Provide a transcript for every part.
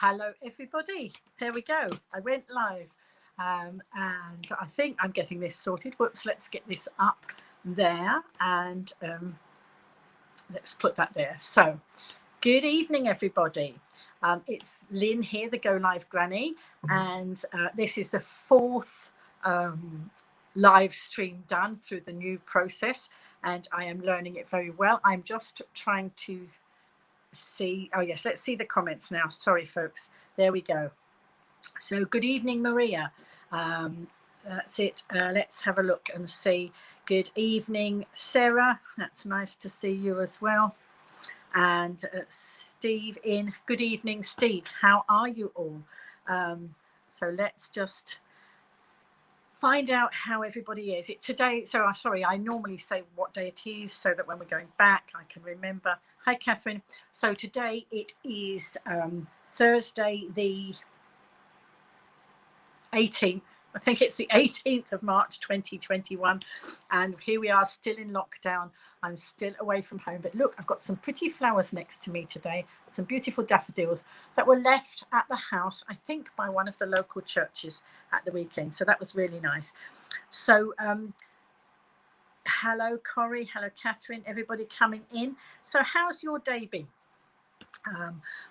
Hello, everybody. There we go. I went live. And I think I'm getting this sorted. Whoops, let's get this up there. And let's put that there. So, good evening, everybody. It's Lynn here, the Go Live Granny. And this is the fourth live stream done through the new process. And I am learning it very well. I'm just trying to see. Oh, yes, let's see the comments now. Sorry, folks. There we go. So good evening, Maria. That's it. Let's have a look and see. Good evening, Sarah. That's nice to see you as well. And Steve in. Good evening, Steve. How are you all? So let's just find out how everybody is. It's today. So I'm sorry, I normally say what day it is so that when we're going back, I can remember. Hi, Catherine. So today it is Thursday, the 18th. I think it's the 18th of March 2021, and here we are still in lockdown. I'm still away from home, but look, I've got some pretty flowers next to me today, some beautiful daffodils that were left at the house, I think by one of the local churches at the weekend, so that was really nice. So hello Corrie, hello Catherine, everybody coming in. So how's your day been?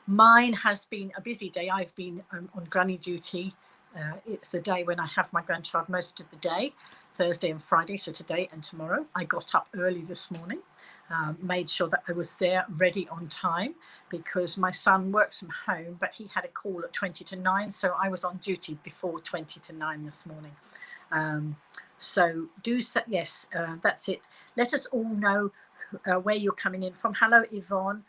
Mine has been a busy day. I've been on granny duty. It's the day when I have my grandchild most of the day, Thursday and Friday, so today and tomorrow. I got up early this morning, made sure that I was there ready on time because my son works from home, but he had a call at 20 to 9, so I was on duty before 20 to 9 this morning. So do say, yes, that's it. Let us all know where you're coming in from. Hello, Yvonne.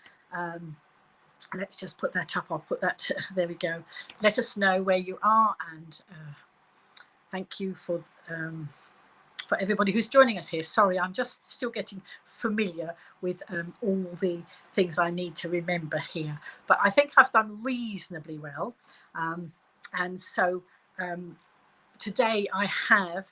Let's just put that up. I'll put that, there we go. Let us know where you are, and thank you for everybody who's joining us here. Sorry, I'm just still getting familiar with all the things I need to remember here, but I think I've done reasonably well. And so today I have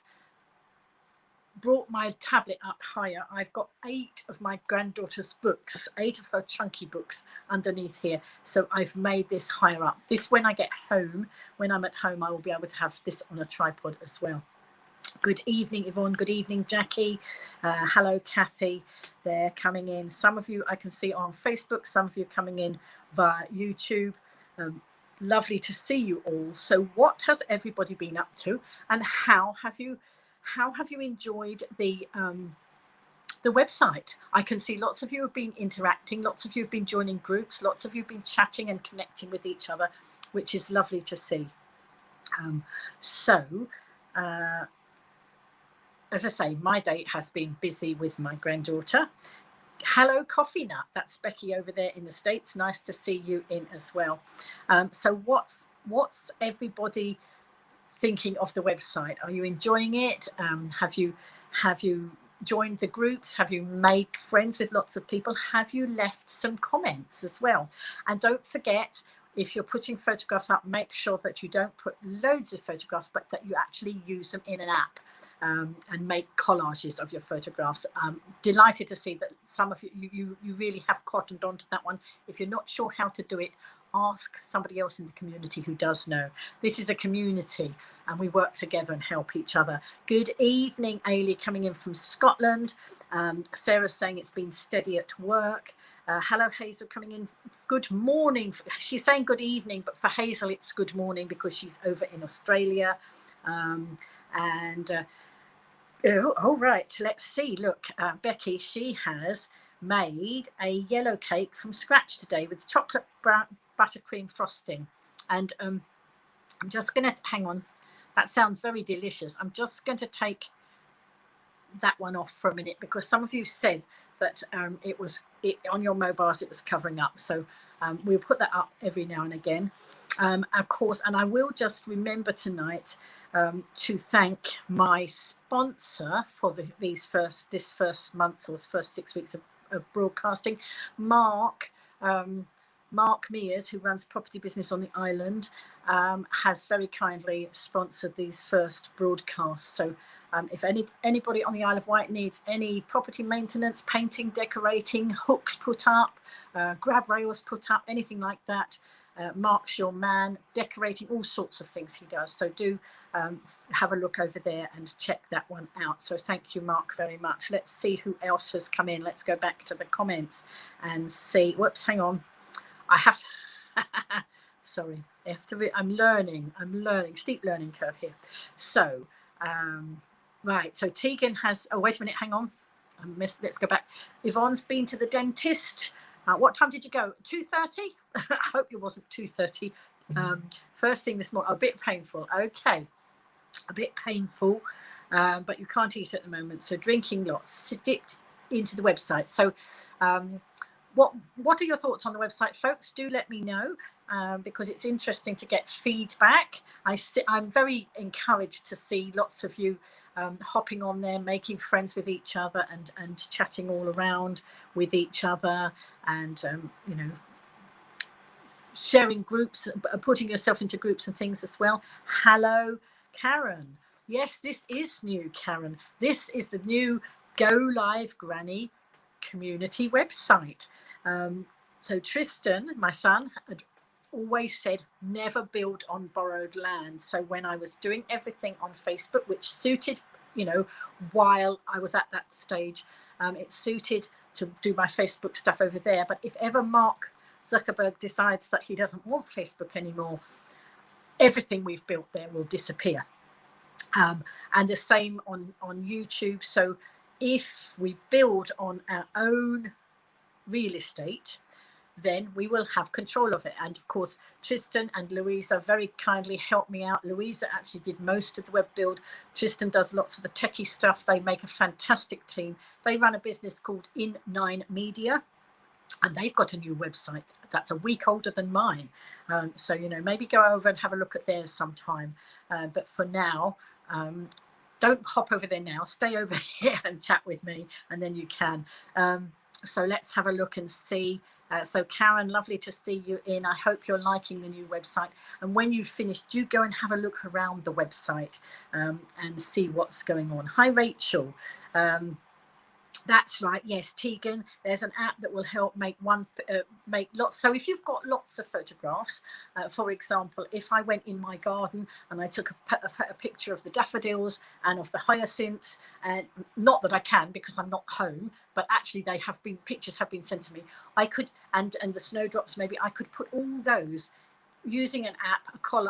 brought my tablet up higher. I've got 8 of my granddaughter's books, 8 of her chunky books underneath here. So I've made this higher up. This, when I get home, when I'm at home, I will be able to have this on a tripod as well. Good evening, Yvonne. Good evening, Jackie. Hello, Kathy. They're coming in. Some of you I can see on Facebook, some of you coming in via YouTube. Lovely to see you all. So what has everybody been up to, and how have you enjoyed the website? I can see lots of you have been interacting, lots of you have been joining groups, lots of you have been chatting and connecting with each other, which is lovely to see. As I say, my day has been busy with my granddaughter. Hello, Coffee Nut. That's Becky over there in the States. Nice to see you in as well. So what's everybody thinking of the website? Are you enjoying it? Have you joined the groups? Have you made friends with lots of people? Have you left some comments as well? And don't forget, if you're putting photographs up, make sure that you don't put loads of photographs, but that you actually use them in an app. And make collages of your photographs. Delighted to see that some of you really have cottoned onto that one. If you're not sure how to do it, ask somebody else in the community who does know. This is a community and we work together and help each other. Good evening, Ailey, coming in from Scotland. Sarah's saying it's been steady at work. Hello, Hazel, coming in. Good morning. She's saying good evening, but for Hazel it's good morning because she's over in Australia. Oh, right, let's see. Look, Becky, she has made a yellow cake from scratch today with chocolate brown buttercream frosting. And I'm just going to, hang on, that sounds very delicious. I'm just going to take that one off for a minute because some of you said that on your mobiles it was covering up. So we'll put that up every now and again. Of course, and I will just remember tonight to thank my sponsor for this first month or first 6 weeks of broadcasting, Mark Mears, who runs Property Business on the Island, has very kindly sponsored these first broadcasts. So if anybody on the Isle of Wight needs any property maintenance, painting, decorating, hooks put up, grab rails put up, anything like that, Mark's your man, decorating, all sorts of things he does. So do have a look over there and check that one out. So thank you, Mark, very much. Let's see who else has come in. Let's go back to the comments and see. Whoops, hang on. I have sorry, I have to I'm learning, steep learning curve here. So right, so Tegan has, oh wait a minute, hang on, I missed, let's go back. Yvonne's been to the dentist. What time did you go? 2:30? I hope it wasn't 2:30. First thing this morning. A bit painful. Okay, a bit painful, but you can't eat at the moment. So drinking lots. Dipped into the website. So what are your thoughts on the website, folks? Do let me know, because it's interesting to get feedback. I'm very encouraged to see lots of you hopping on there, making friends with each other and chatting all around with each other, and you know, sharing groups, putting yourself into groups and things as well. Hello, Karen. Yes, this is new, Karen. This is the new Go Live Granny community website. So Tristan, my son, had always said never build on borrowed land. So when I was doing everything on Facebook, which suited, you know, while I was at that stage, it suited to do my Facebook stuff over there. But if ever Mark Zuckerberg decides that he doesn't want Facebook anymore, everything we've built there will disappear. And the same on YouTube. So if we build on our own real estate, then we will have control of it. And of course, Tristan and Louisa very kindly helped me out. Louisa actually did most of the web build. Tristan does lots of the techie stuff. They make a fantastic team. They run a business called In9 Media, and they've got a new website that's a week older than mine. So, you know, maybe go over and have a look at theirs sometime. But for now, don't hop over there now. Stay over here and chat with me, and then you can. So let's have a look and see. So Karen, lovely to see you in. I hope you're liking the new website. And when you've finished, do go and have a look around the website and see what's going on. Hi, Rachel. That's right. Yes, Tegan. There's an app that will help make lots. So if you've got lots of photographs, for example, if I went in my garden and I took a picture of the daffodils and of the hyacinths, and not that I can because I'm not home, but actually pictures have been sent to me. I could, and the snowdrops, maybe I could put all those using an app,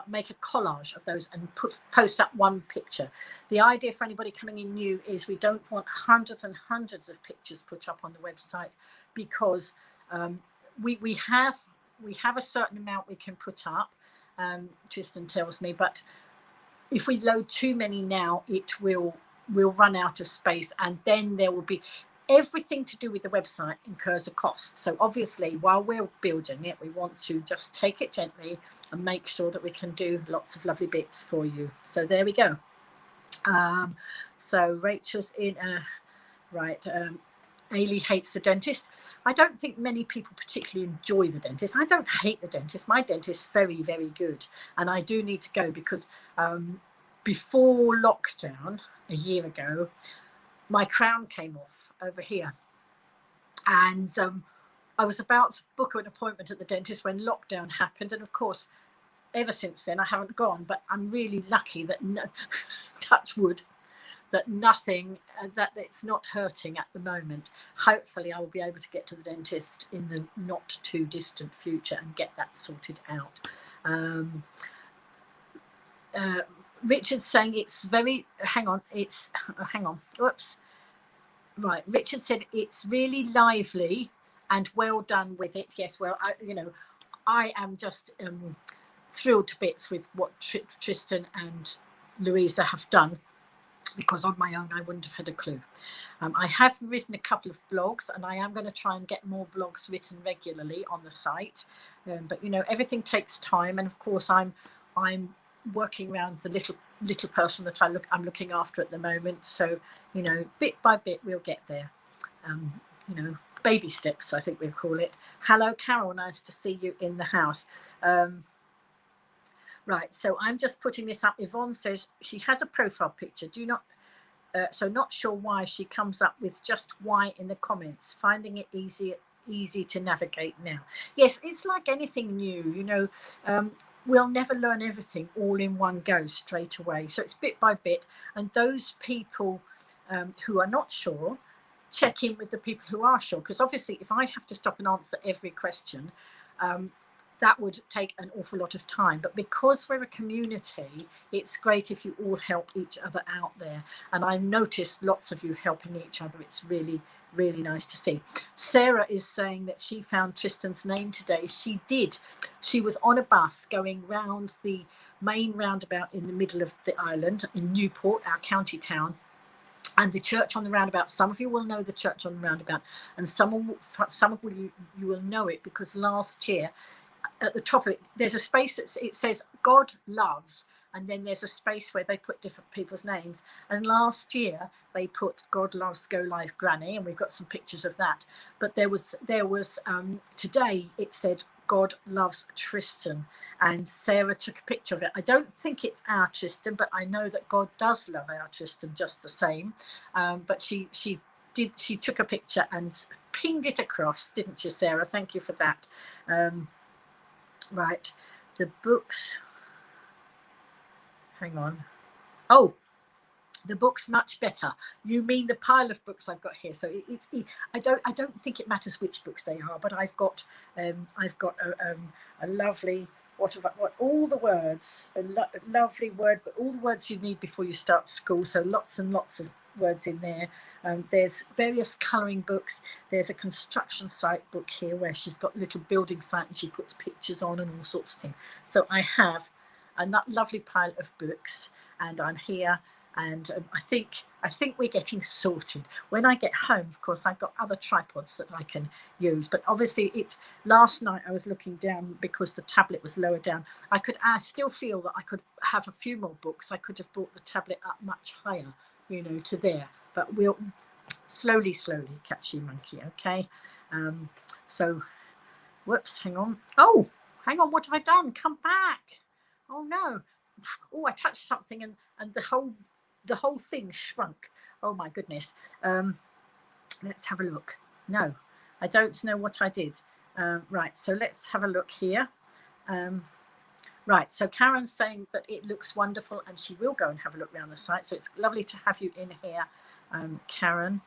make a collage of those and post up one picture. The idea for anybody coming in new is we don't want hundreds and hundreds of pictures put up on the website, because we have a certain amount we can put up, Tristan tells me, but if we load too many now, it will run out of space, and then there will be everything to do with the website incurs a cost. So obviously, while we're building it, we want to just take it gently and make sure that we can do lots of lovely bits for you. So there we go. So Rachel's in, right. Ailey hates the dentist. I don't think many people particularly enjoy the dentist. I don't hate the dentist. My dentist's very, very good. And I do need to go because before lockdown, a year ago, my crown came off over here, and I was about to book an appointment at the dentist when lockdown happened, and of course ever since then I haven't gone. But I'm really lucky that touch wood, that nothing, that it's not hurting at the moment. Hopefully I will be able to get to the dentist in the not too distant future and get that sorted out. Richard's saying it's very, hang on, whoops. Right, Richard said it's really lively and well done with it. Yes, well, I am just thrilled to bits with what Tristan and Louisa have done, because on my own I wouldn't have had a clue. I have written a couple of blogs, and I am going to try and get more blogs written regularly on the site. But everything takes time, and of course I'm working around the little person that I'm looking after at the moment. So bit by bit we'll get there. Baby steps, I think we'll call it. Hello, Carol. Nice to see you in the house. Right, so I'm just putting this up. Yvonne says she has a profile picture. So not sure why she comes up with just why in the comments. Finding it easier easy to navigate now. Yes, it's like anything new, you know. We'll never learn everything all in one go straight away. So it's bit by bit. And those people who are not sure, check in with the people who are sure. Because obviously, if I have to stop and answer every question, that would take an awful lot of time. But because we're a community, it's great if you all help each other out there. And I've noticed lots of you helping each other. It's really, really nice to see. Sarah is saying that she found Tristan's name today. She did. She was on a bus going round the main roundabout in the middle of the island in Newport, our county town. And the church on the roundabout, some of you will know the church on the roundabout, and some of you will know it because last year, at the top of it, there's a space that it says God loves, and then there's a space where they put different people's names. And last year they put God loves Go Live Granny, and we've got some pictures of that. But there was today it said God loves Tristan, and Sarah took a picture of it. I don't think it's our Tristan, but I know that God does love our Tristan just the same. But she took a picture and pinged it across, didn't you, Sarah? Thank you for that. Right, the books. Hang on. Oh, the book's much better. You mean the pile of books I've got here? So I don't think it matters which books they are, but I've got a lovely what all the words, a lovely word, but all the words you need before you start school. So lots and lots of words in there. There's various colouring books. There's a construction site book here where she's got a little building site and she puts pictures on and all sorts of things. So I have a lovely pile of books, and I'm here. And I think we're getting sorted. When I get home, of course, I've got other tripods that I can use. But obviously, last night I was looking down because the tablet was lower down. I still feel that I could have a few more books. I could have brought the tablet up much higher, you know, to there. But we'll slowly catch you, monkey. Okay. So, whoops, hang on. Oh, hang on. What have I done? Come back. Oh no. Oh, I touched something and the whole thing shrunk. Oh my goodness. Let's have a look. No, I don't know what I did. Right, so let's have a look here. Right, so Karen's saying that it looks wonderful and she will go and have a look around the site. So it's lovely to have you in here, Karen.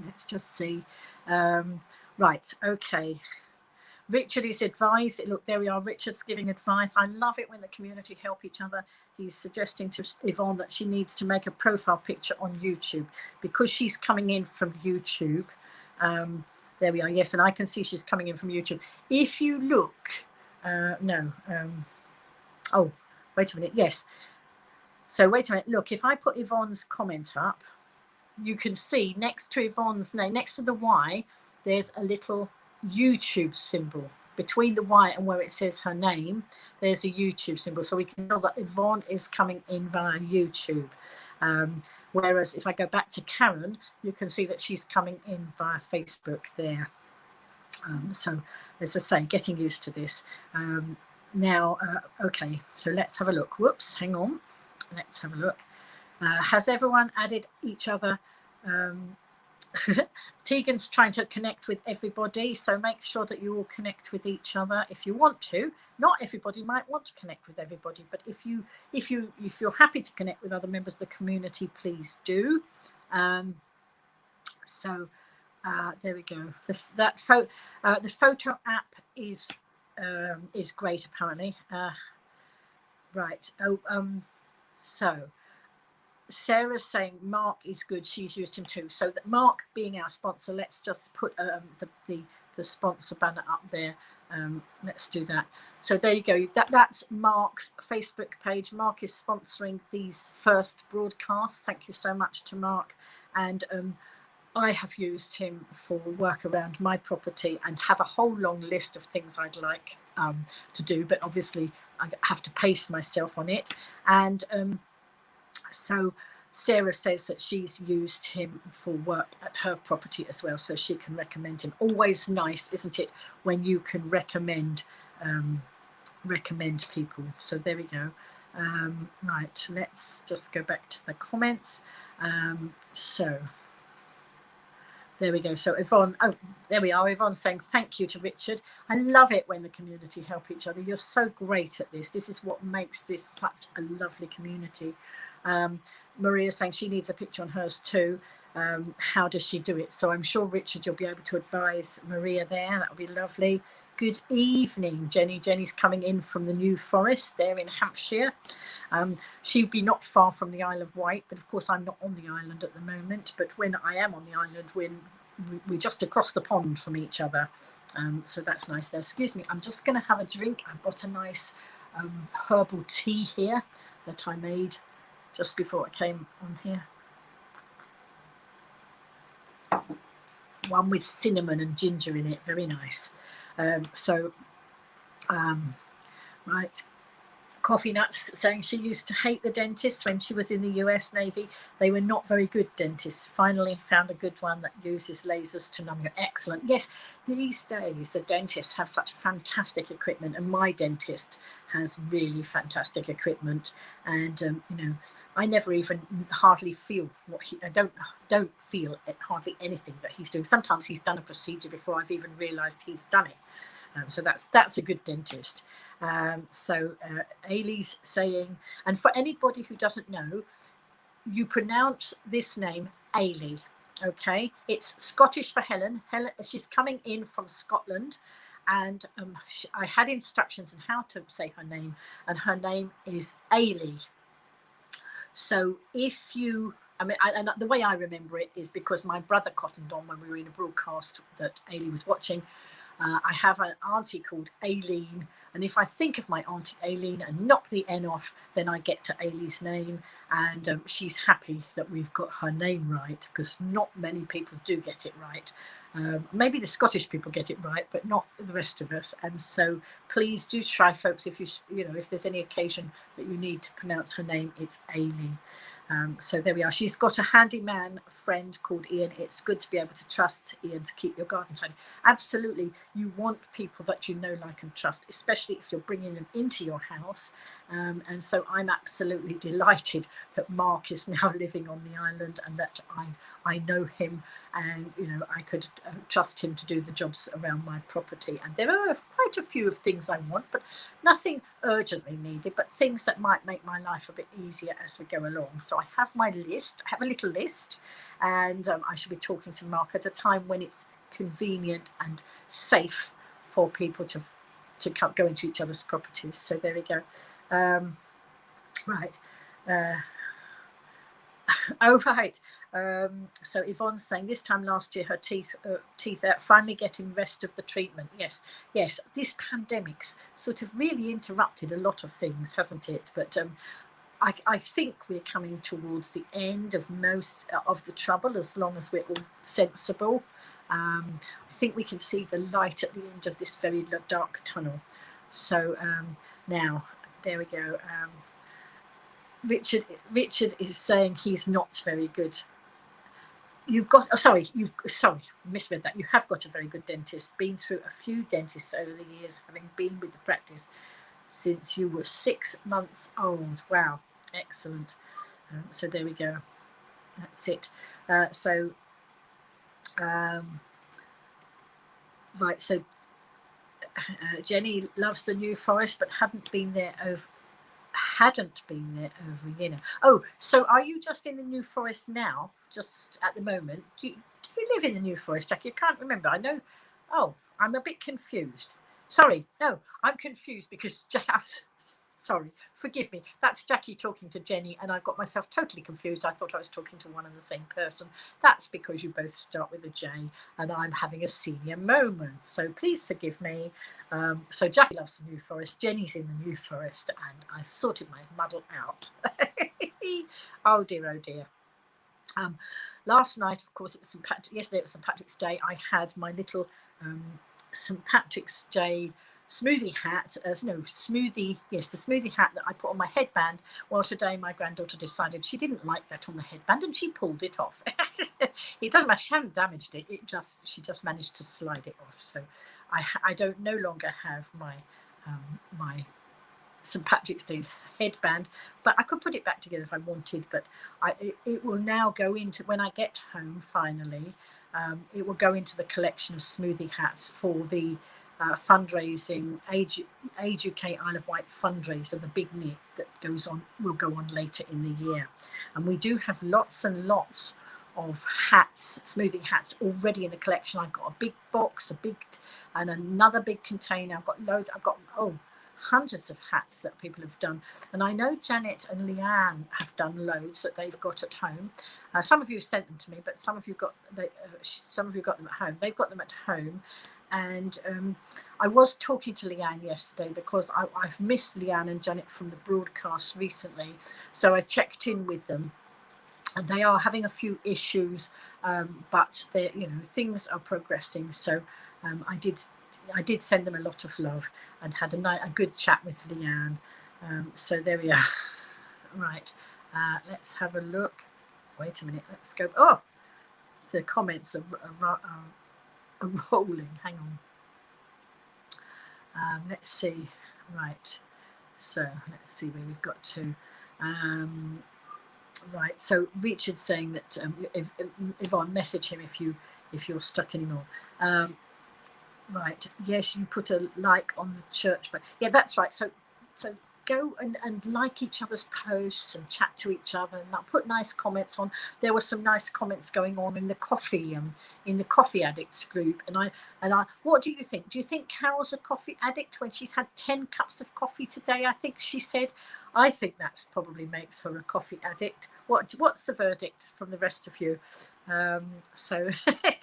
Let's just see. Right, okay. Richard is advised. Look, there we are. Richard's giving advice. I love it when the community help each other. He's suggesting to Yvonne that she needs to make a profile picture on YouTube because she's coming in from YouTube. There we are. Yes, and I can see she's coming in from YouTube. If you look, oh, wait a minute. Yes. So wait a minute. Look, if I put Yvonne's comment up, you can see next to Yvonne's name, next to the Y, there's a little YouTube symbol. Between the Y and where it says her name, there's a YouTube symbol. So we can tell that Yvonne is coming in via YouTube. Whereas if I go back to Karen, you can see that she's coming in via Facebook there. So as I say, getting used to this. Now, okay, so let's have a look. Whoops, hang on. Let's have a look. Has everyone added each other? Tegan's trying to connect with everybody, so make sure that you all connect with each other if you want to. Not everybody might want to connect with everybody, but if you're happy to connect with other members of the community, please do. So there we go. The photo app is great apparently. Right. So Sarah's saying Mark is good. She's used him too. So that Mark being our sponsor, let's just put the sponsor banner up there. Let's do that. So there you go. That's Mark's Facebook page. Mark is sponsoring these first broadcasts. Thank you so much to Mark. And I have used him for work around my property and have a whole long list of things I'd like to do. But obviously I have to pace myself on it. And so Sarah says that she's used him for work at her property as well, so she can recommend him. Always nice, isn't it, when you can recommend people. So there we go. Right, let's just go back to the comments. So There we go. So Yvonne, oh, there we are. Yvonne saying thank you to Richard. I love it when the community help each other. You're so great at this. This is what makes this such a lovely community. Maria saying she needs a picture on hers too. How does she do it? So I'm sure, Richard, you'll be able to advise Maria there. That would be lovely. Good evening, Jenny. Jenny's coming in from the New Forest there in Hampshire. She'd be not far from the Isle of Wight, but of course I'm not on the island at the moment. But when I am on the island, we're just across the pond from each other. So that's nice there. Excuse me, I'm just going to have a drink. I've got a nice herbal tea here that I made just before I came on here. One with cinnamon and ginger in it, very nice. Right. Coffee Nuts saying she used to hate the dentists when she was in the US Navy. They were not very good dentists. Finally found a good one that uses lasers to numb you. Excellent. Yes, these days the dentists have such fantastic equipment, and my dentist has really fantastic equipment. And you know, I never even hardly feel what I don't feel hardly anything that he's doing. Sometimes he's done a procedure before I've even realised he's done it. So that's a good dentist. Ailey's saying, and for anybody who doesn't know, you pronounce this name Ailey, okay? It's Scottish for Helen. She's coming in from Scotland, and I had instructions on how to say her name, and her name is Ailey. So if you, and the way I remember it is because my brother cottoned on when we were in a broadcast that Ailey was watching. I have an auntie called Aileen, and if I think of my auntie Aileen and knock the N off, then I get to Ailey's name, and she's happy that we've got her name right, because not many people do get it right. Maybe the Scottish people get it right, but not the rest of us. And so please do try, folks, if if there's any occasion that you need to pronounce her name, it's Ailey. So there we are. She's got a handyman friend called Ian. It's good to be able to trust Ian to keep your garden tidy. Absolutely. You want people that you know, like, and trust, especially if you're bringing them into your house. And so I'm absolutely delighted that Mark is now living on the island, and that I know him, and I could trust him to do the jobs around my property. And there are quite a few of things I want, but nothing urgently needed, but things that might make my life a bit easier as we go along. So I have my list. I have a little list, and I should be talking to Mark at a time when it's convenient and safe for people to go into each other's properties. So there we go. Right. Oh, right. So Yvonne's saying this time last year her teeth are finally getting rest of the treatment. Yes. This pandemic's sort of really interrupted a lot of things, hasn't it? But I think we're coming towards the end of most of the trouble, as long as we're all sensible. I think we can see the light at the end of this very dark tunnel. So now, there we go. Richard is saying he's not very good. Misread that. You have got a very good dentist. Been through a few dentists over the years, having been with the practice since you were 6 months old. Wow, excellent. So there we go. That's it. Right. So Jenny loves the New Forest, but hadn't been there over a year now. Oh, so are you just in the New Forest now, just at the moment? Do you live in the New Forest, Jackie? I can't remember. I know. Oh, I'm a bit confused. Sorry, no, I'm confused because sorry, forgive me. That's Jackie talking to Jenny, and I got myself totally confused. I thought I was talking to one and the same person. That's because you both start with a J, and I'm having a senior moment. So please forgive me. So Jackie loves the New Forest. Jenny's in the New Forest, and I've sorted my muddle out. Oh dear, oh dear. Last night, of course, it was yesterday it was St. Patrick's Day. I had my little St. Patrick's Day smoothie hat, the smoothie hat that I put on my headband. Well, today my granddaughter decided she didn't like that on the headband, and she pulled it off. It doesn't matter, she hadn't damaged it, she just managed to slide it off. So I don't no longer have my my St. Patrick's Day headband, but I could put it back together if I wanted. But it will now go into, when I get home finally, it will go into the collection of smoothie hats for the fundraising Age UK Isle of Wight fundraiser, the big knit that will go on later in the year. And we do have lots and lots of hats, smoothie hats, already in the collection. I've got a big box, and another big container. I've got loads. I've got hundreds of hats that people have done, and I know Janet and Leanne have done loads that they've got at home. Some of you sent them to me, but some of you got them at home. They've got them at home. And I was talking to Leanne yesterday because I've missed Leanne and Janet from the broadcast recently, so I checked in with them. And they are having a few issues, but things are progressing. So I did send them a lot of love and had a good chat with Leanne. So there we are. Right, let's have a look. Wait a minute. Let's go. Oh, the comments are rolling. Hang on. Let's see. Right. So let's see where we've got to. Right, so Richard's saying that Yvonne, message him if you're stuck anymore. Right, yes, you put a like on the church, but yeah, that's right. So go and like each other's posts and chat to each other and put nice comments on. There were some nice comments going on in the coffee addicts group, and I what do you think? Do you think Carol's a coffee addict when she's had 10 cups of coffee today? I think she said. I think that's probably makes her a coffee addict. What's the verdict from the rest of you? So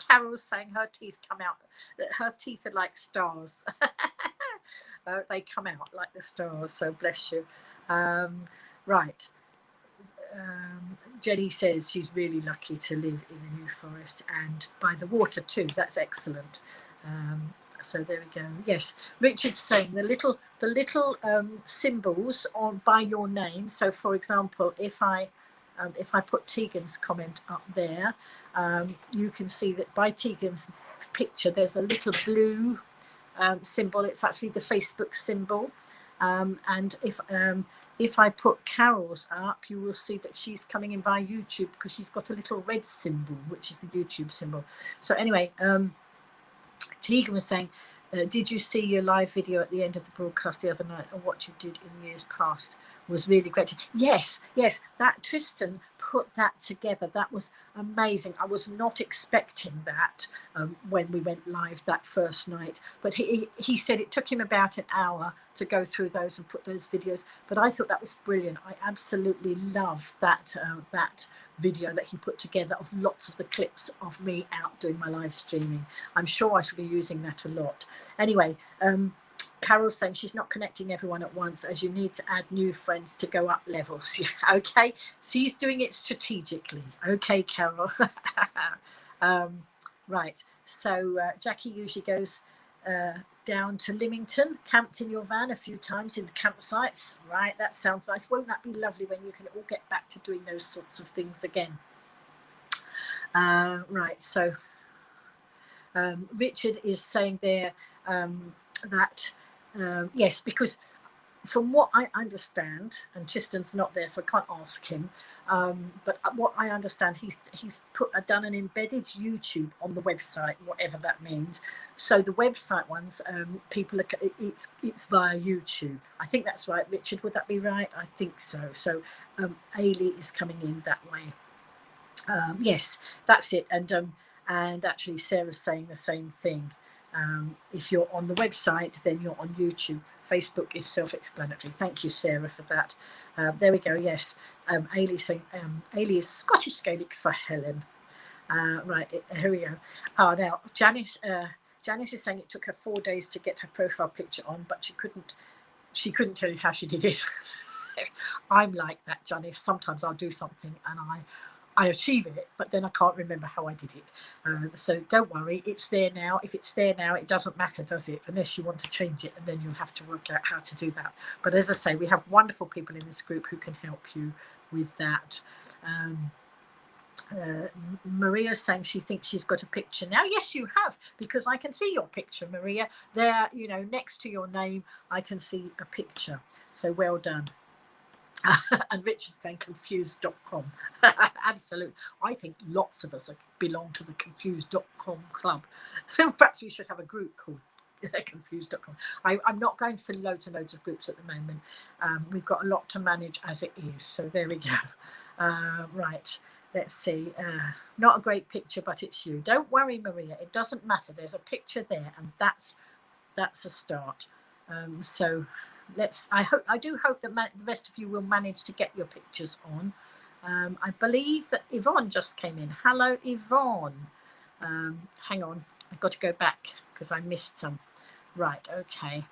Carol's saying her teeth come out. Her teeth are like stars. They come out like the stars. So bless you. Right. Jenny says she's really lucky to live in the New Forest and by the water too. That's excellent. So there we go. Yes, Richard's saying the little symbols on by your name. So for example, if I put Tegan's comment up there, you can see that by Tegan's picture there's a little blue symbol. It's actually the Facebook symbol. And if I put Carol's up, you will see that she's coming in via YouTube because she's got a little red symbol, which is the YouTube symbol. So anyway, Tegan was saying, did you see your live video at the end of the broadcast the other night, and what you did in years past was really great? Yes, that Tristan put that together. That was amazing. I was not expecting that when we went live that first night, but he said it took him about an hour to go through those and put those videos, but I thought that was brilliant. I absolutely loved that video that he put together of lots of the clips of me out doing my live streaming. I'm sure I should be using that a lot. Anyway, Carol's saying she's not connecting everyone at once as you need to add new friends to go up levels. Yeah, okay. She's doing it strategically. Okay, Carol. Right. So Jackie usually goes down to Lymington, camped in your van a few times in the campsites. Right, that sounds nice. Won't that be lovely when you can all get back to doing those sorts of things again? Right, so Richard is saying there that yes, because from what I understand, and Tristan's not there, so I can't ask him. But what I understand, he's done an embedded YouTube on the website, whatever that means. So the website ones, people it's via YouTube. I think that's right, Richard. Would that be right? I think so. So Ailey is coming in that way. Yes, that's it. And actually, Sarah's saying the same thing. If you're on the website, then you're on YouTube. Facebook is self-explanatory. Thank you, Sarah, for that. There we go. Yes, Ailey saying Ailey is Scottish Gaelic for Helen. Right, here we go. Oh, now Janice is saying it took her 4 days to get her profile picture on, but she couldn't tell you how she did it. I'm like that, Janice. Sometimes I'll do something and I achieve it, but then I can't remember how I did it. So don't worry, it's there now. If it's there now, it doesn't matter, does it? Unless you want to change it, and then you'll have to work out how to do that. But as I say, we have wonderful people in this group who can help you with that. Maria's saying she thinks she's got a picture now. Yes, you have, because I can see your picture, Maria. There, next to your name, I can see a picture. So well done. And Richard saying confused.com. Absolutely. I think lots of us belong to the confused.com club. Perhaps we should have a group called confused.com. I'm not going for loads and loads of groups at the moment. We've got a lot to manage as it is. So there we go. Right. Let's see. Not a great picture, but it's you. Don't worry, Maria. It doesn't matter. There's a picture there, and that's a start. So I do hope that the rest of you will manage to get your pictures on. I believe that Yvonne just came in. Hello, Yvonne. Hang on, I've got to go back because I missed some. Right, okay.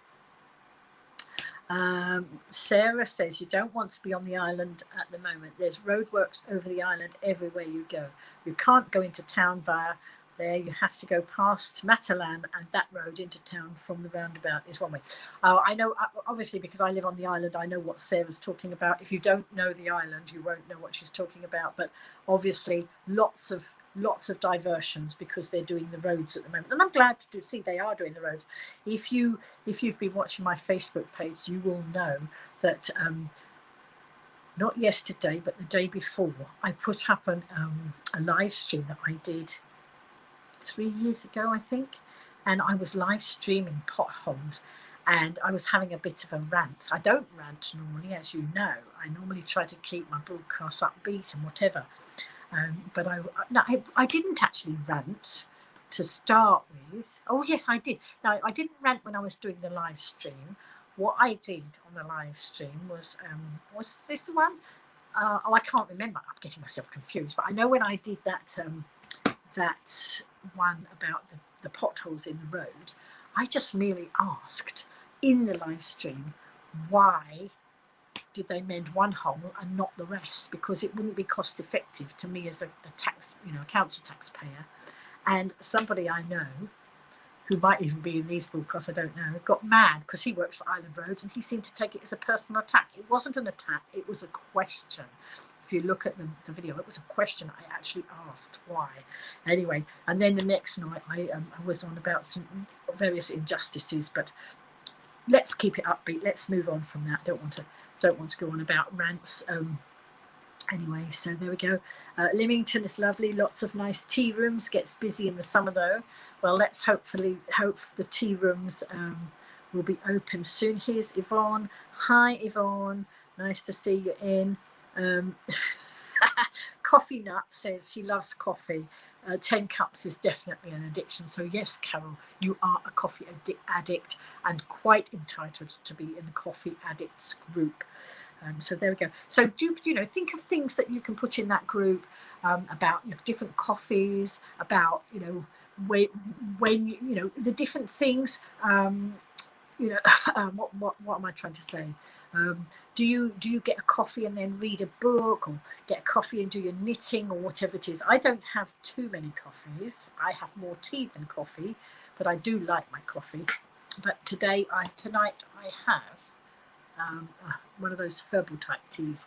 Sarah says you don't want to be on the island at the moment. There's roadworks over the island everywhere you go. You can't go into town via there. You have to go past Matalan, and that road into town from the roundabout is one way. I know, obviously, because I live on the island, I know what Sarah's talking about. If you don't know the island, you won't know what she's talking about. But obviously, lots of diversions because they're doing the roads at the moment, and I'm glad to see they are doing the roads. If you've been watching my Facebook page, you will know that not yesterday but the day before, I put up a live stream that I did 3 years ago, I think, and I was live streaming potholes, and I was having a bit of a rant. I don't rant normally, as you know. I normally try to keep my broadcasts upbeat and whatever. But I didn't actually rant to start with. Oh, yes, I did. No, I didn't rant when I was doing the live stream. What I did on the live stream was this one? Oh, I can't remember. I'm getting myself confused. But I know when I did that that one about the potholes in the road, I just merely asked in the live stream why did they mend one hole and not the rest, because it wouldn't be cost effective to me as a tax, a council taxpayer. And somebody I know, who might even be in these broadcasts, I don't know, got mad because he works for Island Roads, and he seemed to take it as a personal attack. It wasn't an attack, it was a question. If you look at the video, it was a question I actually asked why. Anyway, and then the next night I was on about some various injustices, but let's keep it upbeat. Let's move on from that. Don't want to go on about rants. Anyway, so there we go. Lymington is lovely. Lots of nice tea rooms. Gets busy in the summer though. Well, let's hope the tea rooms will be open soon. Here's Yvonne. Hi, Yvonne. Nice to see you in. Coffee Nut says she loves coffee. 10 cups is definitely an addiction. So yes, Carol, you are a coffee addict and quite entitled to be in the coffee addicts group. So there we go. So do think of things that you can put in that group about different coffees, about when the different things. What am I trying to say? Do you get a coffee and then read a book, or get a coffee and do your knitting, or whatever it is? I don't have too many coffees. I have more tea than coffee, but I do like my coffee. But tonight I have one of those herbal type teas.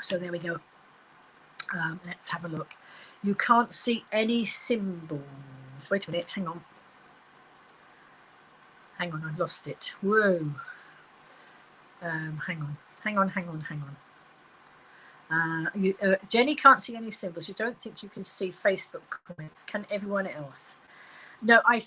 So there we go. Let's have a look. You can't see any symbols. Wait a minute, hang on, I've lost it. Whoa. Hang on. Jenny can't see any symbols. You don't think you can see Facebook comments? Can everyone else? No, I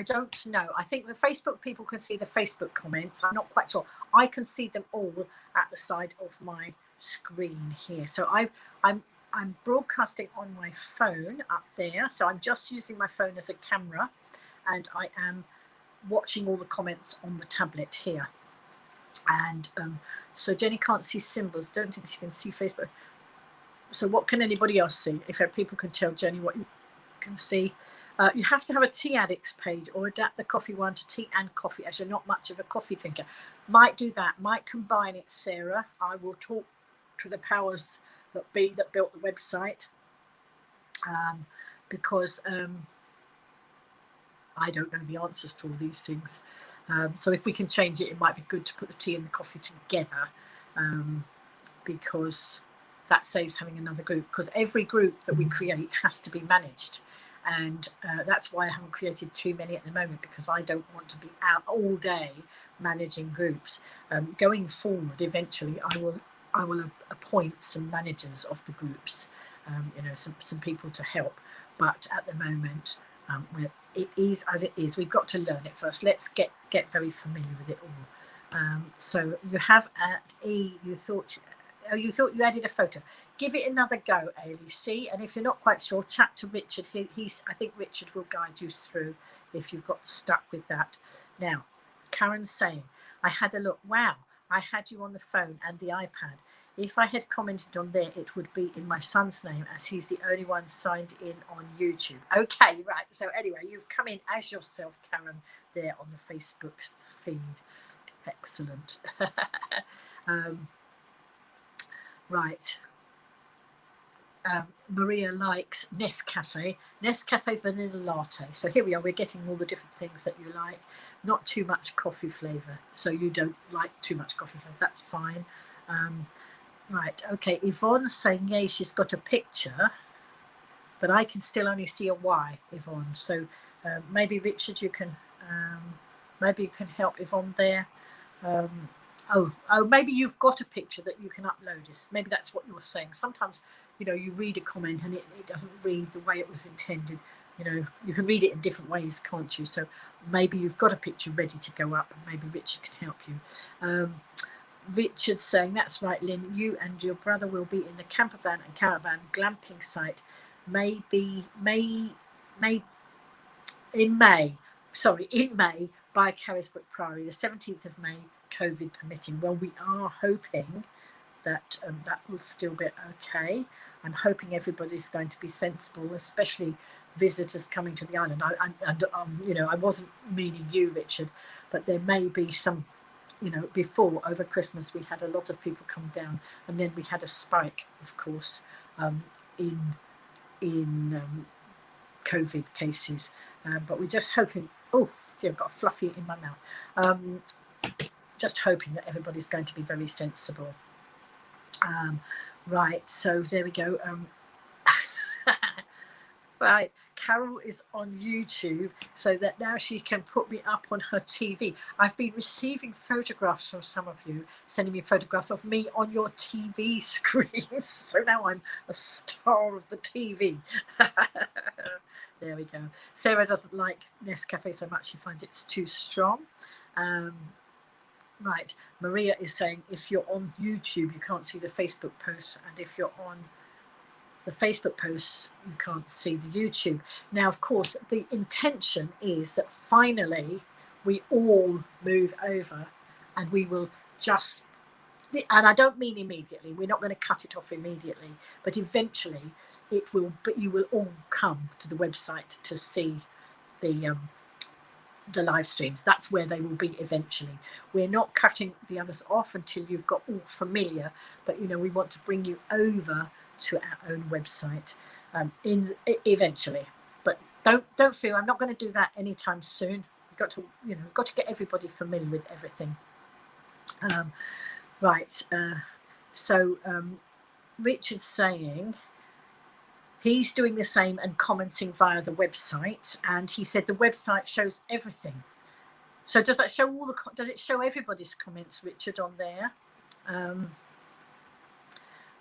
don't know. I think the Facebook people can see the Facebook comments. I'm not quite sure. I can see them all at the side of my screen here. So I'm broadcasting on my phone up there. So I'm just using my phone as a camera, and I am watching all the comments on the tablet here. And so Jenny can't see symbols. Don't think she can see Facebook. So what can anybody else see? If people can tell Jenny what you can see. You have to have a tea addicts page, or adapt the coffee one to tea and coffee, as you're not much of a coffee drinker. Might do that. Might combine it, Sarah. I will talk to the powers that be that built the website, because I don't know the answers to all these things. So if we can change it might be good to put the tea and the coffee together, because that saves having another group, because every group that we create has to be managed. and that's why I haven't created too many at the moment, because I don't want to be out all day managing groups. Going forward, eventually I will appoint some managers of the groups, you know, some people to help, but at the moment it is as it is. We've got to learn it first. Let's get very familiar with it all. So you have you thought you added a photo. Give it another go, Ailey. See, and if you're not quite sure, chat to Richard. I think Richard will guide you through if you've got stuck with that. Now, Karen's saying, I had a look. Wow, I had you on the phone and the iPad. If I had commented on there, it would be in my son's name, as he's the only one signed in on YouTube. Okay, right. So anyway, you've come in as yourself, Karen, there on the Facebook feed. Excellent. Right. Maria likes Nescafe vanilla latte. So here we are, we're getting all the different things that you like. Not too much coffee flavour, so you don't like too much coffee flavour, that's fine. Right, okay, Yvonne's saying, yay, she's got a picture, but I can still only see a Y, Yvonne. So maybe Richard, you can help Yvonne there. Oh, maybe you've got a picture that you can upload. Maybe that's what you're saying. Sometimes, you know, you read a comment and it doesn't read the way it was intended. You know, you can read it in different ways, can't you? So maybe you've got a picture ready to go up, and maybe Richard can help you. Richard's saying, that's right, Lynn, you and your brother will be in the camper van and caravan glamping site in May by Carisbrooke Priory, the 17th of May, COVID permitting. Well, we are hoping that that will still be okay. I'm hoping everybody's going to be sensible, especially visitors coming to the island. You know, I wasn't meaning you, Richard, but there may be some, you know, before, over Christmas, we had a lot of people come down, and then we had a spike, of course, in COVID cases. But we're just hoping, oh dear, I've got a fluffy in my mouth. Just hoping that everybody's going to be very sensible. Right, so there we go. Right, Carol is on YouTube, so that now she can put me up on her TV. I've been receiving photographs from some of you, sending me photographs of me on your TV screens. So now I'm a star of the TV. There we go. Sarah doesn't like Nescafe so much. She finds it's too strong. Right, Maria is saying, if you're on YouTube, you can't see the Facebook posts, and if you're on the Facebook posts, you can't see the YouTube. Now, of course, the intention is that finally we all move over, and we will just, and I don't mean immediately, we're not going to cut it off immediately, but eventually it will, but you will all come to the website to see the live streams. That's where they will be eventually. We're not cutting the others off until you've got all familiar, but you know, we want to bring you over to our own website eventually. But don't feel, I'm not going to do that anytime soon. We've got to, you know, got to get everybody familiar with everything. Right, so Richard's saying he's doing the same and commenting via the website, and he said the website shows everything. So does that show does it show everybody's comments, Richard, on there?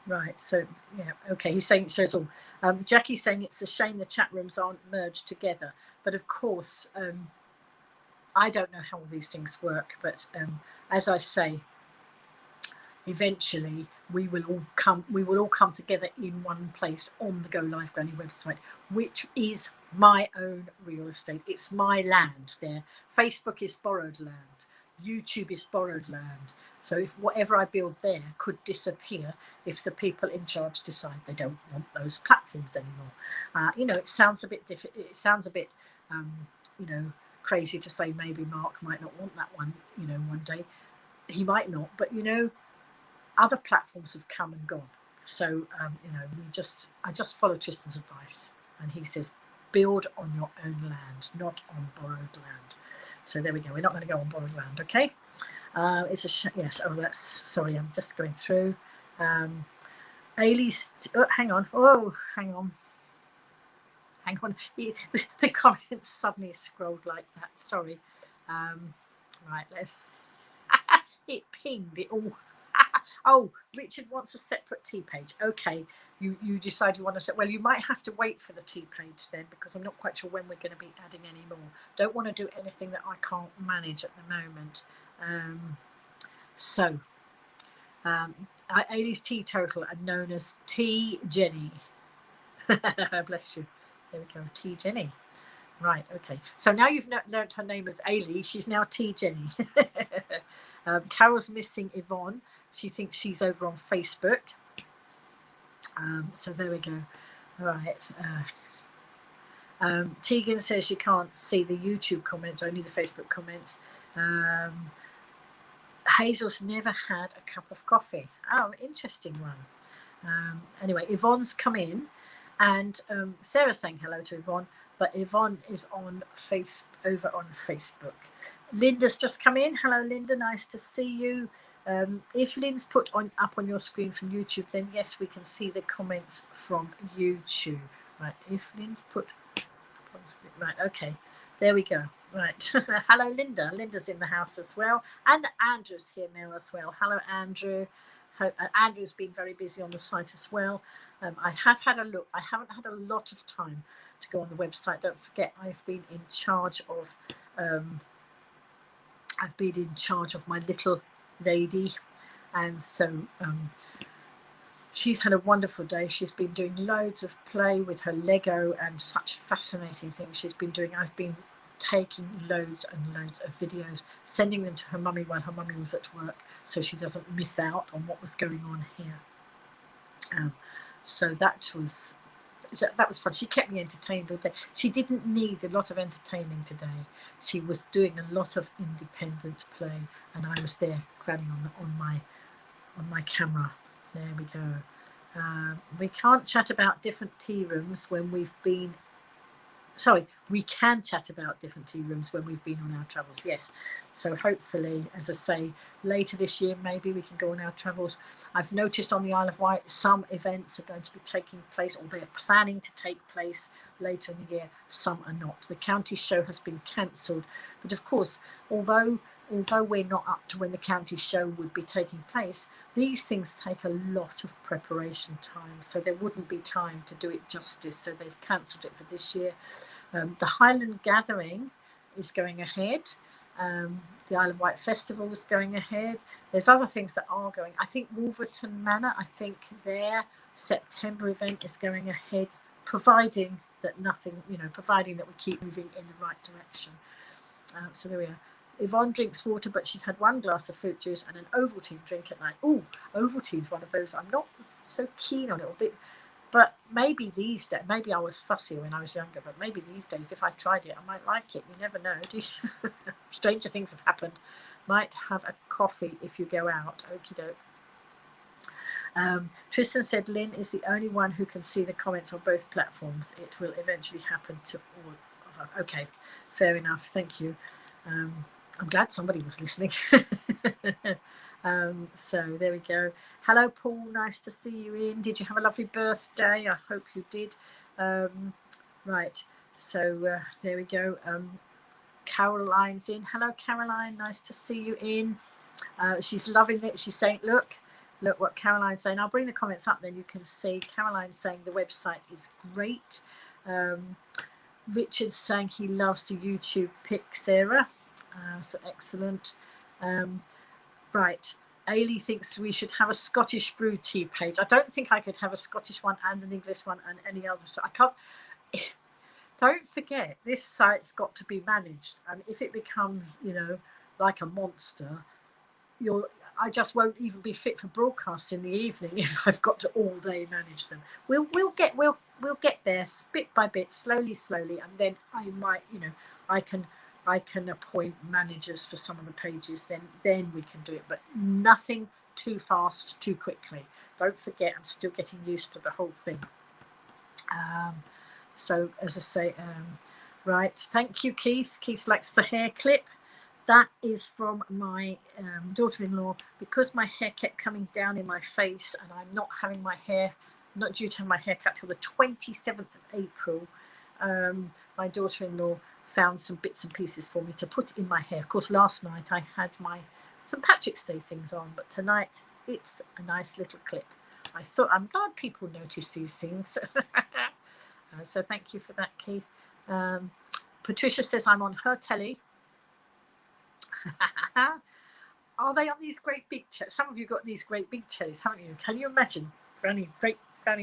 Right, so yeah, okay, he's saying it shows all. Jackie's saying it's a shame the chat rooms aren't merged together, but of course I don't know how all these things work, but as I say, eventually we will all come together in one place on the Go Live Granny website, which is my own real estate. It's my land there. Facebook is borrowed land. YouTube is borrowed land. So if whatever I build there could disappear if the people in charge decide they don't want those platforms anymore. You know, it sounds a bit you know, crazy to say maybe Mark might not want that one, you know, one day. He might not, but you know, other platforms have come and gone. So you know, I just follow Tristan's advice, and he says build on your own land, not on borrowed land. So there we go. We're not going to go on borrowed land, okay? It's a yes. Oh, that's sorry. I'm just going through. Ailey's. Oh, hang on. Oh, hang on. hang on. The comments suddenly scrolled like that. Sorry. Right, let's. It pinged it all. Oh, Richard wants a separate tea page. Okay, you decide you want to set. Well, you might have to wait for the tea page then, because I'm not quite sure when we're going to be adding any more. Don't want to do anything that I can't manage at the moment. Ailey's teetotal are known as Tea Jenny. Bless you. There we go, Tea Jenny. Right, okay. So now you've learnt her name as Ailey. She's now Tea Jenny. Carol's missing Yvonne. She thinks she's over on Facebook. So there we go. Right. Tegan says she can't see the YouTube comments, only the Facebook comments. Hazel's never had a cup of coffee. Oh, interesting one. Anyway, Yvonne's come in, and Sarah's saying hello to Yvonne, but Yvonne is over on Facebook. Linda's just come in. Hello, Linda. Nice to see you. If Lynn's put up on your screen from YouTube, then yes, we can see the comments from YouTube. Right. If Lynn's put up on the screen. Right. Okay. There we go. Right. Hello, Linda. Linda's in the house as well. And Andrew's here now as well. Hello, Andrew. Andrew's been very busy on the site as well. I have had a look. I haven't had a lot of time to go on the website. Don't forget, I've been in charge of my little lady, and so she's had a wonderful day. She's been doing loads of play with her Lego and such fascinating things she's been doing. I've been taking loads and loads of videos, sending them to her mummy while her mummy was at work, so she doesn't miss out on what was going on here. So that was fun. She kept me entertained all day. She didn't need a lot of entertaining today. She was doing a lot of independent play, and I was there cramming on my camera. There we go. We can't chat about different tea rooms when we've been. Sorry, we can chat about different tea rooms when we've been on our travels. Yes. So hopefully, as I say, later this year, maybe we can go on our travels. I've noticed on the Isle of Wight, some events are going to be taking place, or they're planning to take place later in the year. Some are not. The county show has been cancelled. But of course, although we're not up to when the county show would be taking place, these things take a lot of preparation time. So there wouldn't be time to do it justice. So they've cancelled it for this year. The Highland Gathering is going ahead. The Isle of Wight Festival is going ahead. There's other things that are going. I think Wolverton Manor, I think their September event is going ahead, providing that providing that we keep moving in the right direction. So there we are. Yvonne drinks water, but she's had one glass of fruit juice and an Ovaltine drink at night. Oh, Ovaltine is one of those. I'm not so keen on it. But maybe these days, maybe I was fussy when I was younger, but maybe these days, if I tried it, I might like it. You never know, do you? Stranger things have happened. Might have a coffee if you go out. Okie doke. Tristan said Lynn is the only one who can see the comments on both platforms. It will eventually happen to all of us. Okay, fair enough. Thank you. I'm glad somebody was listening. So there we go. Hello, Paul. Nice to see you in. Did you have a lovely birthday? I hope you did. Right. So there we go. Caroline's in. Hello, Caroline. Nice to see you in. She's loving it. She's saying, look what Caroline's saying. I'll bring the comments up, then you can see. Caroline's saying the website is great. Richard's saying he loves the YouTube pic, Sarah. So excellent. Right. Ailey thinks we should have a Scottish brew tea page. I don't think I could have a Scottish one and an English one and any other. So I can't. Don't forget, this site's got to be managed. And if it becomes, like a monster, I just won't even be fit for broadcast in the evening if I've got to all day manage them. We'll get there bit by bit, slowly, and then I might, I can appoint managers for some of the pages, then we can do it, but nothing too fast, too quickly. Don't forget, I'm still getting used to the whole thing. So as I say, right, thank you, Keith. Keith likes the hair clip. That is from my daughter-in-law. Because my hair kept coming down in my face and I'm not due to have my hair cut till the 27th of April, my daughter-in-law found some bits and pieces for me to put in my hair. Of course, last night I had my St. Patrick's Day things on, but tonight it's a nice little clip. I thought, I'm glad people notice these things. So thank you for that, Keith. Patricia says I'm on her telly. Are they on these great big some of you got these great big tellies, haven't you? Can you imagine Granny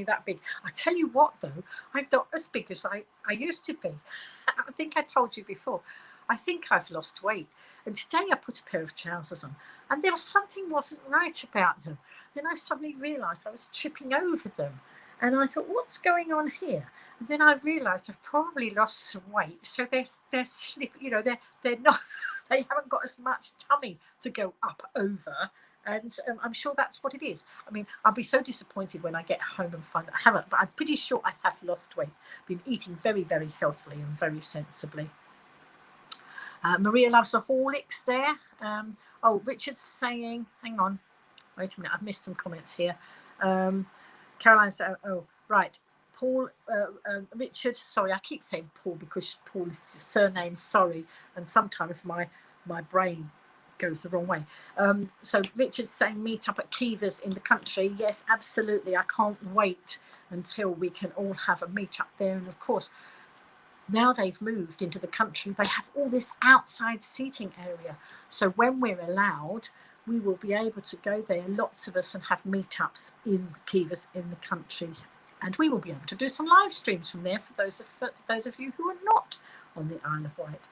that big? I tell you what though, I'm not as big as I used to be. I think I told you before, I think I've lost weight, and today I put a pair of trousers on and there was something wasn't right about them. Then I suddenly realized I was tripping over them, and I thought, what's going on here? And then I realized I've probably lost some weight, so they're slipping, you know, they're not they haven't got as much tummy to go up over, and I'm sure that's what it is. I mean, I'll be so disappointed when I get home and find that I haven't, but I'm pretty sure I have lost weight. Been eating very, very healthily and very sensibly. Maria loves the Horlicks there. Oh, Richard's saying, hang on, wait a minute, I've missed some comments here. Caroline said, oh, right. Paul, Richard, sorry, I keep saying Paul because Paul is your surname, sorry, and sometimes my brain goes the wrong way. So Richard's saying meet up at Keever's in the country. Yes, absolutely. I can't wait until we can all have a meet up there. And of course, now they've moved into the country, they have all this outside seating area. So when we're allowed, we will be able to go there, lots of us, and have meetups in Keever's in the country. And we will be able to do some live streams from there for those of you who are not on the Isle of Wight.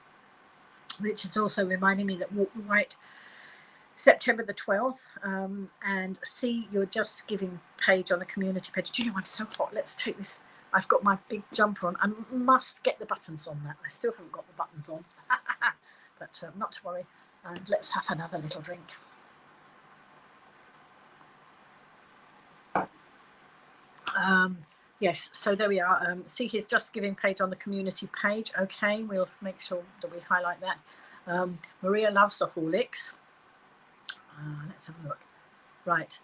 Richard's also reminding me that Walk the Wight, September the 12th, and see your Just Giving page on the community page. Do you know, I'm so hot. Let's take this. I've got my big jumper on. I must get the buttons on that. I still haven't got the buttons on. But not to worry. And let's have another little drink. Yes, so there we are. See his Just Giving page on the community page. Okay, we'll make sure that we highlight that. Maria loves the Horlicks. Let's have a look. Right.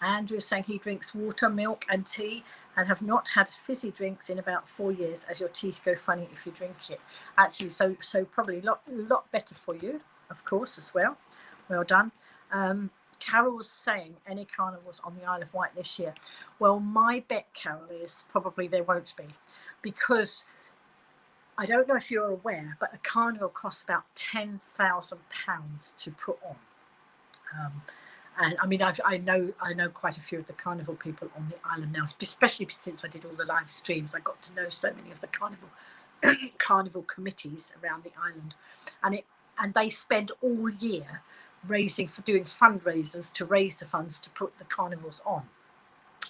Andrew's saying he drinks water, milk and tea and have not had fizzy drinks in about 4 years, as your teeth go funny if you drink it. Actually, so probably a lot better for you, of course, as well. Well done. Carol's saying any carnivals on the Isle of Wight this year. Well, my bet, Carol, is probably there won't be, because I don't know if you're aware, but a carnival costs about £10,000 to put on. And I mean, I know quite a few of the carnival people on the island now, especially since I did all the live streams. I got to know so many of the carnival committees around the island, and they spend all year doing fundraisers to raise the funds to put the carnivals on.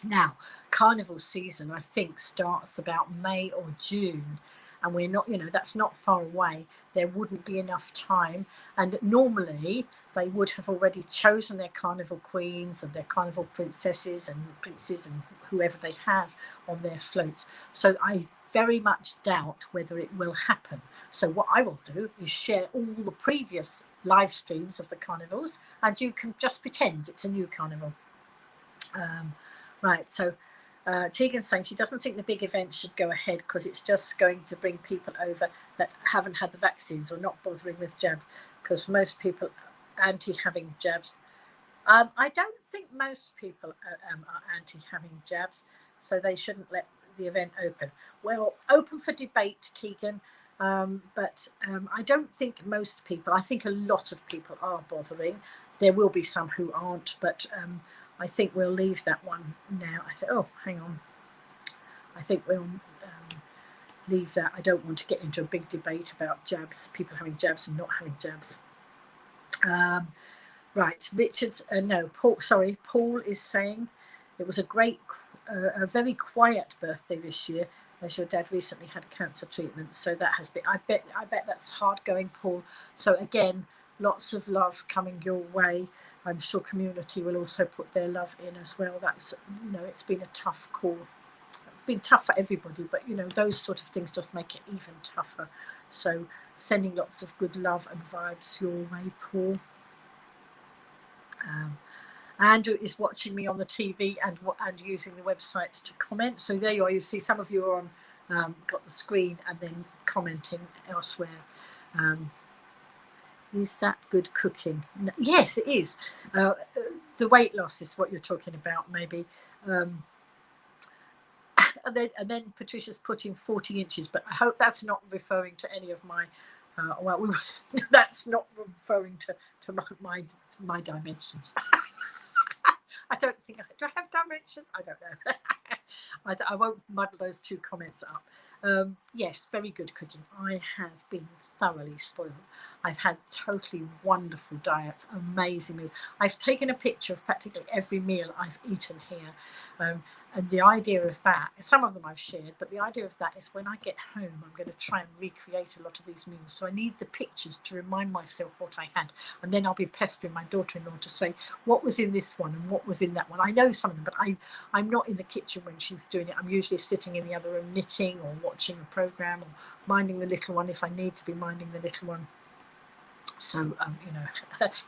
Now, carnival season, I think, starts about May or June, and we're not, that's not far away. There wouldn't be enough time, and normally they would have already chosen their carnival queens and their carnival princesses and princes and whoever they have on their floats. So I very much doubt whether it will happen. So what I will do is share all the previous live streams of the carnivals, and you can just pretend it's a new carnival. Right, so Tegan's saying she doesn't think the big event should go ahead because it's just going to bring people over that haven't had the vaccines or not bothering with jabs, because most people are anti-having jabs. I don't think most people are anti-having jabs, so they shouldn't let the event open. Well, open for debate, Tegan, but I don't think most people, I think a lot of people are bothering. There will be some who aren't, but I think we'll leave that one now. Oh, hang on. I think we'll leave that. I don't want to get into a big debate about jabs, people having jabs and not having jabs. Right, Richard's, no, Paul is saying it was a very quiet birthday this year, as your dad recently had cancer treatment. So that has been, I bet that's hard going, Paul. So again, lots of love coming your way. I'm sure community will also put their love in as well. That's, it's been a tough call. It's been tough for everybody, but those sort of things just make it even tougher. So sending lots of good love and vibes your way, Paul. Andrew is watching me on the TV and using the website to comment. So there you are. You see, some of you are got the screen and then commenting elsewhere. Is that good cooking? Yes, it is. The weight loss is what you're talking about, maybe. And then Patricia's putting 40 inches, but I hope that's not referring to any of my, that's not referring to my dimensions. I don't think do I have dimensions? I don't know. I won't muddle those two comments up. Yes, very good cooking. I have been thoroughly spoiled. I've had totally wonderful diets, amazing meals. I've taken a picture of practically every meal I've eaten here. And the idea of that, some of them I've shared, but the idea of that is when I get home, I'm going to try and recreate a lot of these meals. So I need the pictures to remind myself what I had. And then I'll be pestering my daughter-in-law to say, what was in this one and what was in that one? I know some of them, but I'm not in the kitchen when she's doing it. I'm usually sitting in the other room knitting or watching a program or minding the little one if I need to be minding the little one. So,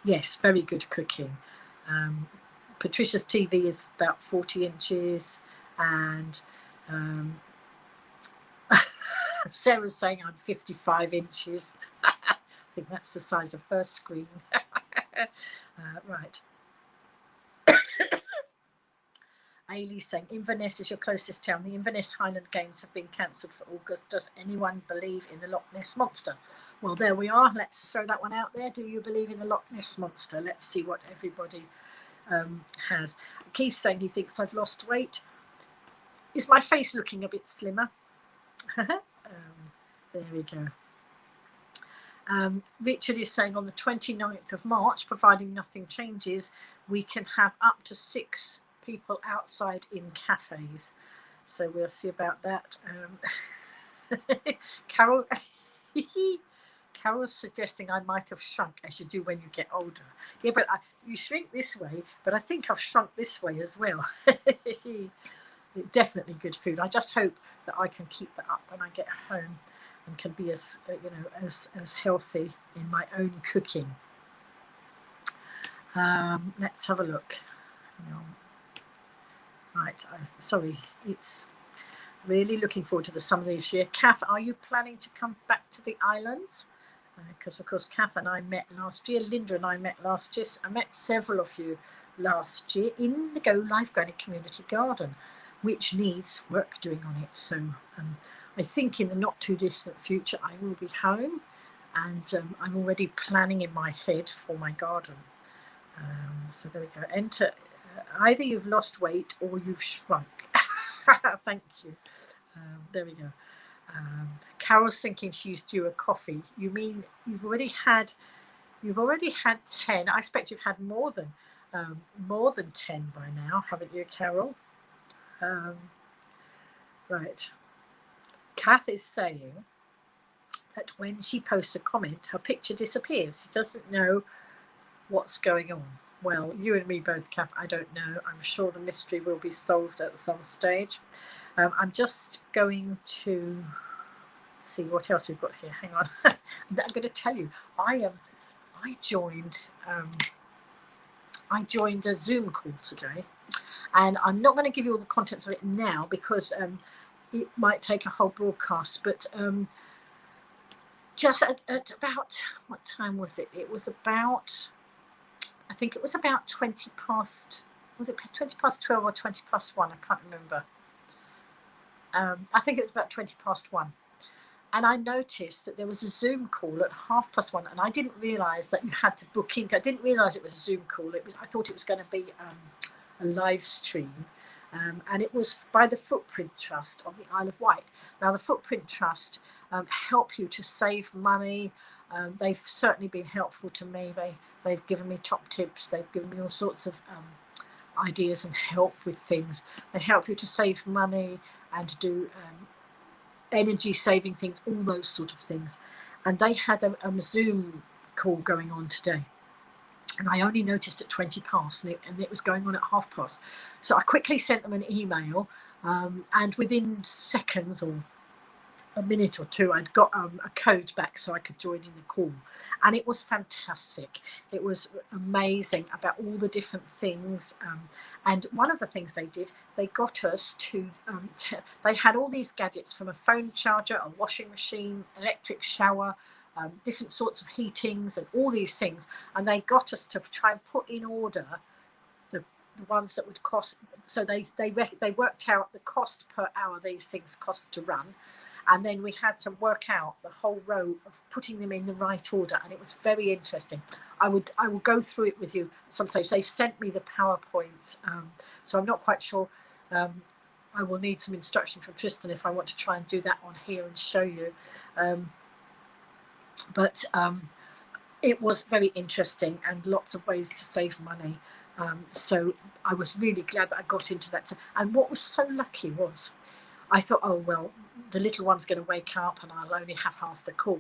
yes, very good cooking. Patricia's TV is about 40 inches and Sarah's saying I'm 55 inches. I think that's the size of her screen. Right. Ailey's saying Inverness is your closest town. The Inverness Highland Games have been cancelled for August. Does anyone believe in the Loch Ness Monster? Well, there we are. Let's throw that one out there. Do you believe in the Loch Ness Monster? Let's see what everybody has. Keith's saying he thinks I've lost weight. Is my face looking a bit slimmer? There we go. Richard is saying on the 29th of March, providing nothing changes, we can have up to 6 people outside in cafes. So we'll see about that. Carol's suggesting I might have shrunk, as you do when you get older. Yeah, but you shrink this way, but I think I've shrunk this way as well. Definitely good food. I just hope that I can keep that up when I get home and can be as as healthy in my own cooking. Let's have a look. Right, sorry, it's really looking forward to the summer this year. Kath, are you planning to come back to the islands? Because of course Kath and I met last year. Linda and I met last year. I met several of you last year in the Go Live Granny Community Garden, which needs work doing on it. So I think in the not too distant future I will be home, and I'm already planning in my head for my garden. So there we go. Enter. Either you've lost weight or you've shrunk. Thank you. There we go. Carol's thinking she's due a coffee. You mean you've already had 10? I expect you've had more than 10 by now, haven't you, Carol? Right. Kath is saying that when she posts a comment, her picture disappears. She doesn't know what's going on. Well, you and me both, Kath. I don't know. I'm sure the mystery will be solved at some stage. I'm just going to see what else we've got here. Hang on. I'm going to tell you. I joined a Zoom call today, and I'm not going to give you all the contents of it now because it might take a whole broadcast. But just at about, what time was it? It was about, I think it was about 20 past. Was it 20 past 12 or 20 past 1? I can't remember. I think it was about 20 past 1. And I noticed that there was a Zoom call at 1:30, and I didn't realise that you had to book into. I didn't realise it was a Zoom call. I thought it was going to be a live stream, and it was by the Footprint Trust on the Isle of Wight. Now, the Footprint Trust help you to save money. They've certainly been helpful to me. They've given me top tips. They've given me all sorts of ideas and help with things. They help you to save money and to do energy saving things, all those sort of things. And they had a Zoom call going on today, and I only noticed at 20 past, and it was going on at 1:30. So I quickly sent them an email, and within seconds, or a minute or two, I'd got a code back so I could join in the call, and it was fantastic. It was amazing about all the different things, and one of the things they did, they got us to they had all these gadgets, from a phone charger, a washing machine, electric shower, different sorts of heatings and all these things, and they got us to try and put in order the ones that would cost. So they worked out the cost per hour these things cost to run, and then we had to work out the whole row of putting them in the right order, and it was very interesting. I will go through it with you sometime. They sent me the PowerPoint, so I'm not quite sure. I will need some instruction from Tristan if I want to try and do that on here and show you. But it was very interesting, and lots of ways to save money. So I was really glad that I got into that. And what was so lucky was, I thought, oh, well, the little one's going to wake up and I'll only have half the call.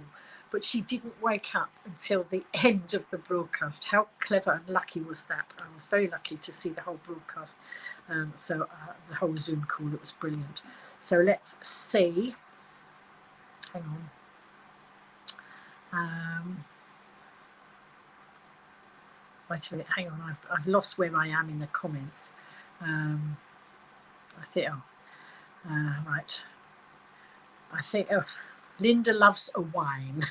But she didn't wake up until the end of the broadcast. How clever and lucky was that? I was very lucky to see the whole broadcast. The whole Zoom call, it was brilliant. So let's see. Hang on. Wait a minute, hang on, I've lost where I am in the comments. I think, right. I think, Linda loves a wine.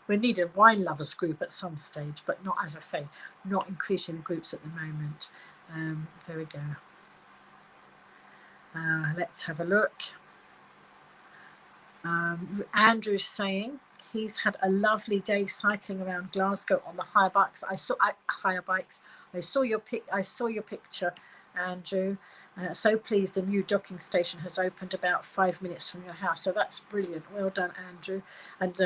We need a wine lovers group at some stage, but not, as I say, not increasing the groups at the moment. There we go. Let's have a look. Andrew's saying he's had a lovely day cycling around Glasgow on the hire bikes. I saw your picture, Andrew. So pleased the new docking station has opened about 5 minutes from your house. So that's brilliant. Well done, Andrew. And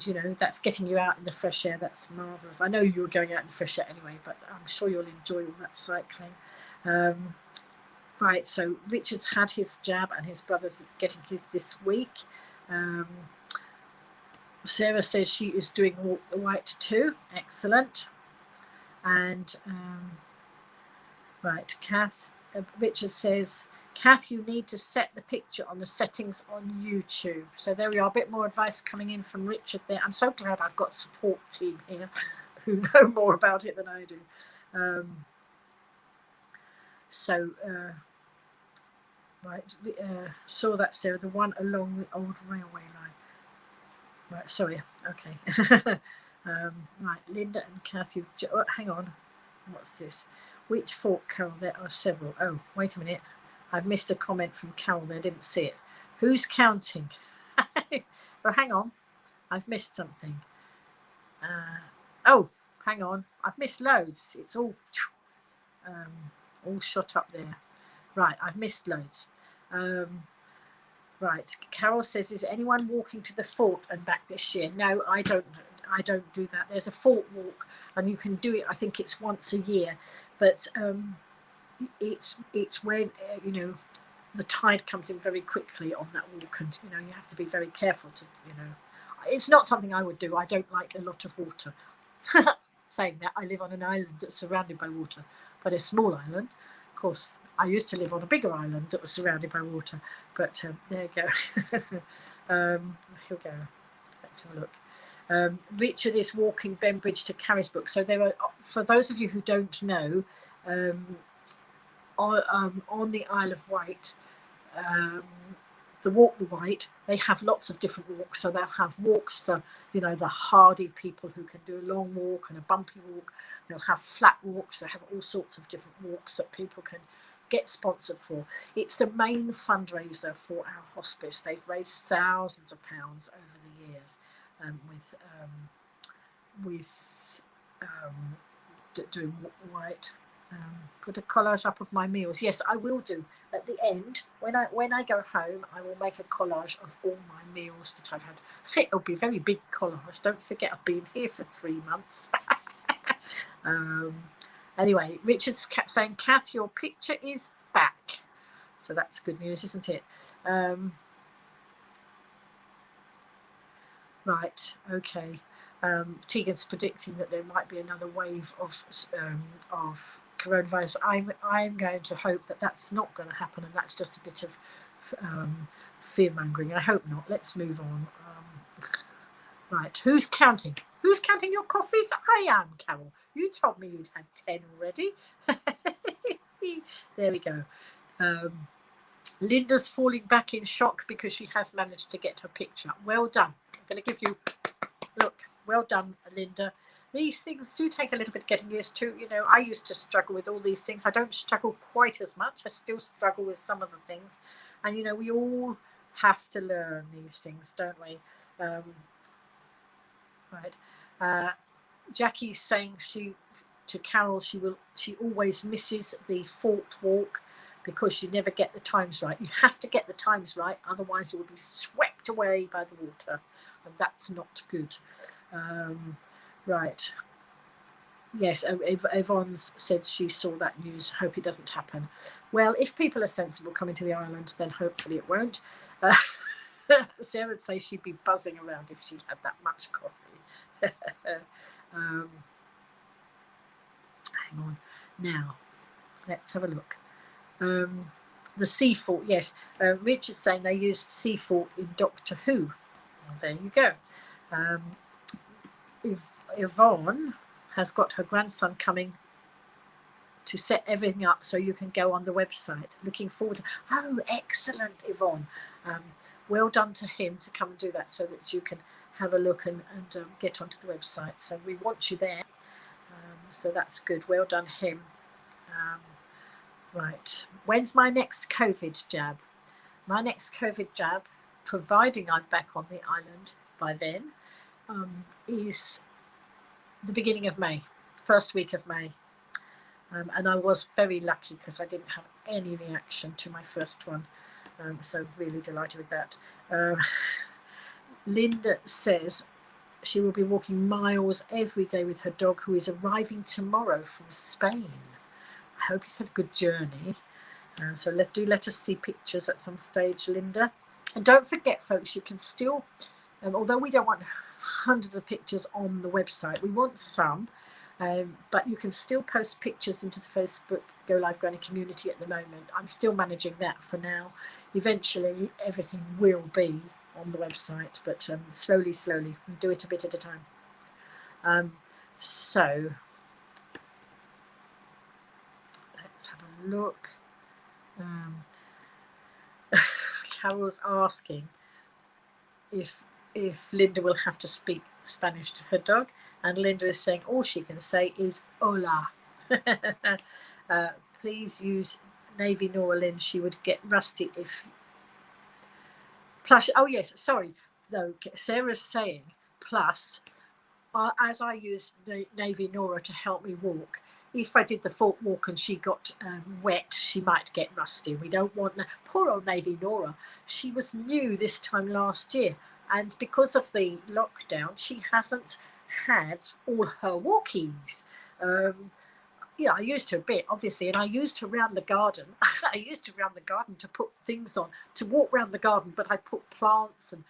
you know, that's getting you out in the fresh air. That's marvellous. I know you were going out in the fresh air anyway, but I'm sure you'll enjoy all that cycling. Right, so Richard's had his jab and his brother's getting his this week. Sarah says she is doing Walk the White too. Excellent. And right, Richard says, Kath, you need to set the picture on the settings on YouTube. So there we are, a bit more advice coming in from Richard there. I'm so glad I've got a support team here who know more about it than I do. Right, saw that, Sarah, the one along the old railway line. Right, sorry, okay. Right, Linda and Kathy, hang on, what's this? Which fork, Carol? There are several. Oh, wait a minute, I've missed a comment from Carol there, didn't see it. Who's counting? Well, hang on, I've missed something. Oh, hang on, I've missed loads. It's all shot up there. Right, I've missed loads. Right, Carol says, is anyone walking to the fort and back this year? No, I don't do that. There's a fort walk, and you can do it, I think it's once a year, but it's when you know, the tide comes in very quickly on that walk, and you know, you have to be very careful to, you know, it's not something I would do. I don't like a lot of water. Saying that, I live on an island that's surrounded by water, but a small island. Of course, I used to live on a bigger island that was surrounded by water, but there you go. Here we go. Let's have a look. Richard is walking Bembridge to Carisbrooke. So there are, for those of you who don't know, on the Isle of Wight, the Walk the Wight, they have lots of different walks. So they'll have walks for, you know, the hardy people who can do a long walk and a bumpy walk. They'll have flat walks. They have all sorts of different walks that people can get sponsored for. It's the main fundraiser for our hospice. They've raised thousands of pounds over the years with doing Walk the Wight. Put a collage up of my meals. Yes, I will do. At the end, when I go home, I will make a collage of all my meals that I've had. It'll be a very big collage. Don't forget, I've been here for 3 months. Anyway, Richard's saying, Kath, your picture is back. So that's good news, isn't it? Right, okay. Tegan's predicting that there might be another wave of coronavirus. I'm going to hope that that's not going to happen, and that's just a bit of fear-mongering. I hope not. Let's move on. Right, who's counting? Who's counting your coffees? I am, Carol. You told me you'd had 10 already. There we go. Linda's falling back in shock because she has managed to get her picture. Well done. I'm going to give you, look, well done, Linda. These things do take a little bit getting used to. You know, I used to struggle with all these things. I don't struggle quite as much. I still struggle with some of the things. And, you know, we all have to learn these things, don't we? Right. Jackie's saying to Carol, she always misses the fort walk because she never get the times right. You have to get the times right, otherwise you will be swept away by the water, and that's not good. Right. Yes, Yvonne said she saw that news. Hope it doesn't happen. Well, if people are sensible coming to the island, then hopefully it won't. Sarah would say she'd be buzzing around if she had that much coffee. Hang on. Now, let's have a look. The sea fort, yes. Richard's saying they used sea fort in Doctor Who. Well, there you go. Yvonne has got her grandson coming to set everything up so you can go on the website. Looking forward. Oh, excellent, Yvonne. Well done to him to come and do that so that you can have a look and get onto the website. So we want you there. So that's good. Well done him. Right. When's my next COVID jab? My next COVID jab, providing I'm back on the island by then, is the beginning of May, first week of May. And I was very lucky because I didn't have any reaction to my first one. So really delighted with that. Linda says she will be walking miles every day with her dog, who is arriving tomorrow from Spain. I hope he's had a good journey. So let us see pictures at some stage, Linda. And don't forget, folks, you can still, although we don't want hundreds of pictures on the website, we want some, but you can still post pictures into the Facebook Go Live Granny community at the moment. I'm still managing that for now. Eventually, everything will be on the website, but slowly, we do it a bit at a time. So let's have a look. Carol's asking if Linda will have to speak Spanish to her dog, and Linda is saying all she can say is hola. Please use Navy Nora, Lynn. She would get rusty if plush. Oh yes, sorry. No, Sarah's saying plus. As I use Navy Nora to help me walk, if I did the fort walk and she got wet, she might get rusty. We don't want poor old Navy Nora. She was new this time last year, and because of the lockdown, she hasn't had all her walkies. Yeah, I used her a bit, obviously, and I used her around the garden. I used her around the garden to put things on, to walk around the garden, but I put plants, and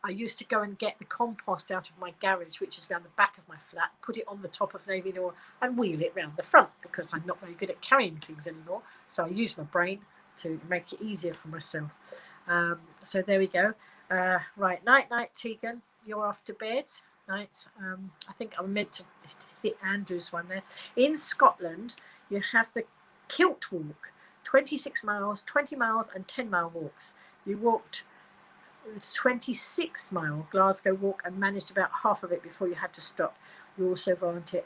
I used to go and get the compost out of my garage, which is around the back of my flat, put it on the top of Navy Nora and wheel it round the front, because I'm not very good at carrying things anymore. So I use my brain to make it easier for myself. So there we go. Right, night, Tegan. You're off to bed. Night. I think I meant to hit Andrew's one there. In Scotland, you have the Kilt Walk, 26 miles, 20 miles and 10-mile walks. You walked 26-mile Glasgow walk and managed about half of it before you had to stop. You also volunteer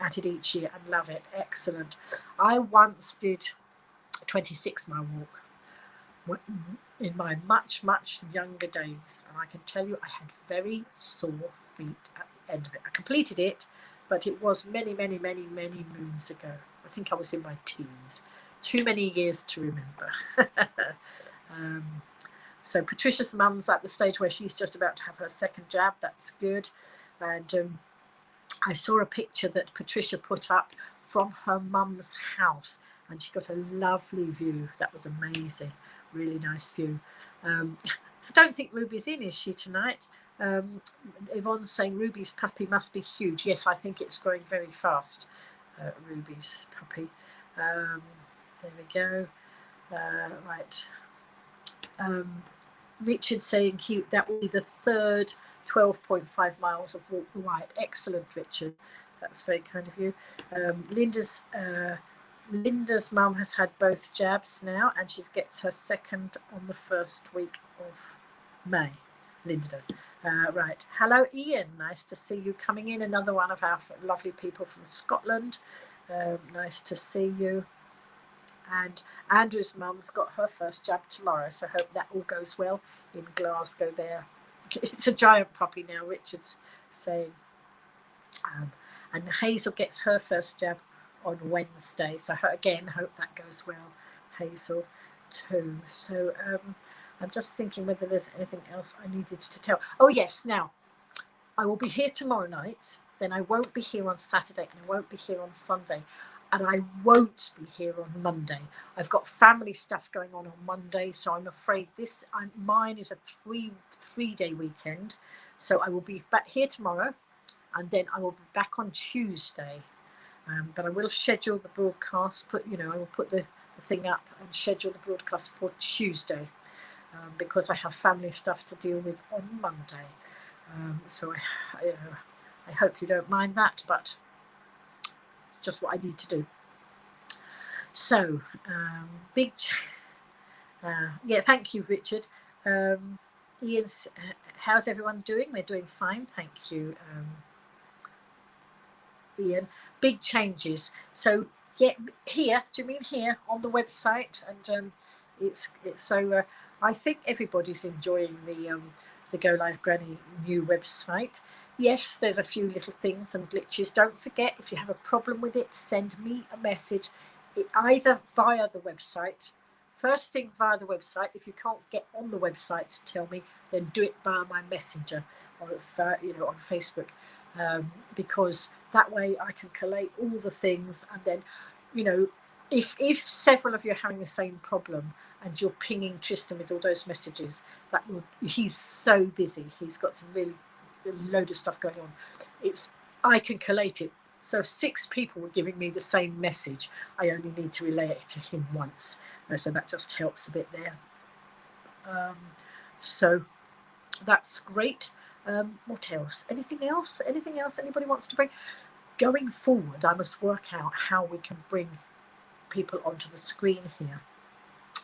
at it each year and love it. Excellent. I once did a 26-mile walk in my much younger days, and I can tell you I had very sore feet at the end of it. I completed it, but it was many moons ago. I think I was in my teens. Too many years to remember. So Patricia's mum's at the stage where she's just about to have her second jab. That's good. And I saw a picture that Patricia put up from her mum's house, and she got a lovely view. That was amazing. Really nice view. I don't think Ruby's in, is she, tonight? Yvonne's saying Ruby's puppy must be huge. Yes, I think it's growing very fast, Ruby's puppy. There we go. Right. Richard saying that will be the third 12.5 miles of Walk the White. Excellent, Richard. That's very kind of you. Linda's mum has had both jabs now, and she gets her second on the first week of May. Linda does. Right. Hello, Ian. Nice to see you coming in. Another one of our lovely people from Scotland. Nice to see you. And Andrew's mum's got her first jab tomorrow, so I hope that all goes well in Glasgow there. It's a giant puppy now, Richard's saying. And Hazel gets her first jab on Wednesday, so again, hope that goes well, Hazel, too. So I'm just thinking whether there's anything else I needed to tell. Oh, yes, now, I will be here tomorrow night, then I won't be here on Saturday, and I won't be here on Sunday. And I won't be here on Monday. I've got family stuff going on Monday, so I'm afraid mine is a three-day weekend. So I will be back here tomorrow, and then I will be back on Tuesday. But I will schedule the broadcast. I will put the thing up and schedule the broadcast for Tuesday, because I have family stuff to deal with on Monday. So I hope you don't mind that, but it's just what I need to do. So yeah, thank you, Richard. Ian's, how's everyone doing? We're doing fine, thank you, Ian. Big changes. So yeah, here, do you mean here on the website? And it's so I think everybody's enjoying the Go Live Granny new website. Yes, there's a few little things and glitches. Don't forget, if you have a problem with it, send me a message, either via the website. First thing via the website. If you can't get on the website to tell me, then do it via my messenger or on Facebook, because that way I can collate all the things. And then, if several of you are having the same problem and you're pinging Tristan with all those messages, he's so busy. He's got some really load of stuff going on. I can collate it. So if 6 people were giving me the same message, I only need to relay it to him once. So that just helps a bit there. So that's great. What else? Anything else? Anything else anybody wants to bring? Going forward, I must work out how we can bring people onto the screen here.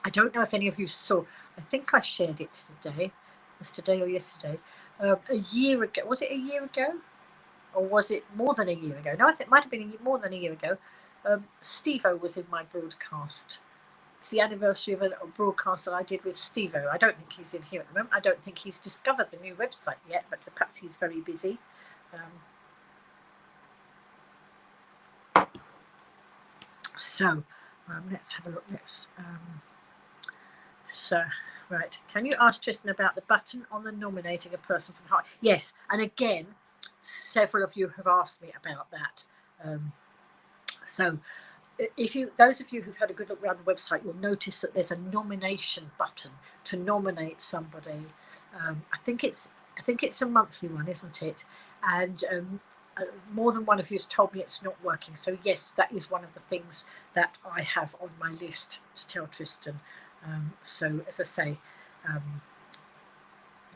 I don't know if any of you saw, I think I shared it today. Was today or yesterday? A year ago. Was it a year ago? Or was it more than a year ago? No, I think it might have been more than a year ago. Steve-O was in my broadcast. It's the anniversary of a broadcast that I did with Steve-O. I don't think he's in here at the moment. I don't think he's discovered the new website yet, but perhaps he's very busy. So let's have a look. Right. Can you ask Tristan about the button on the nominating a person from Heart? Yes. And again, several of you have asked me about that. So those of you who've had a good look around the website, you'll notice that there's a nomination button to nominate somebody. I think it's a monthly one, isn't it? And more than one of you has told me it's not working. So yes, that is one of the things that I have on my list to tell Tristan. So as I say,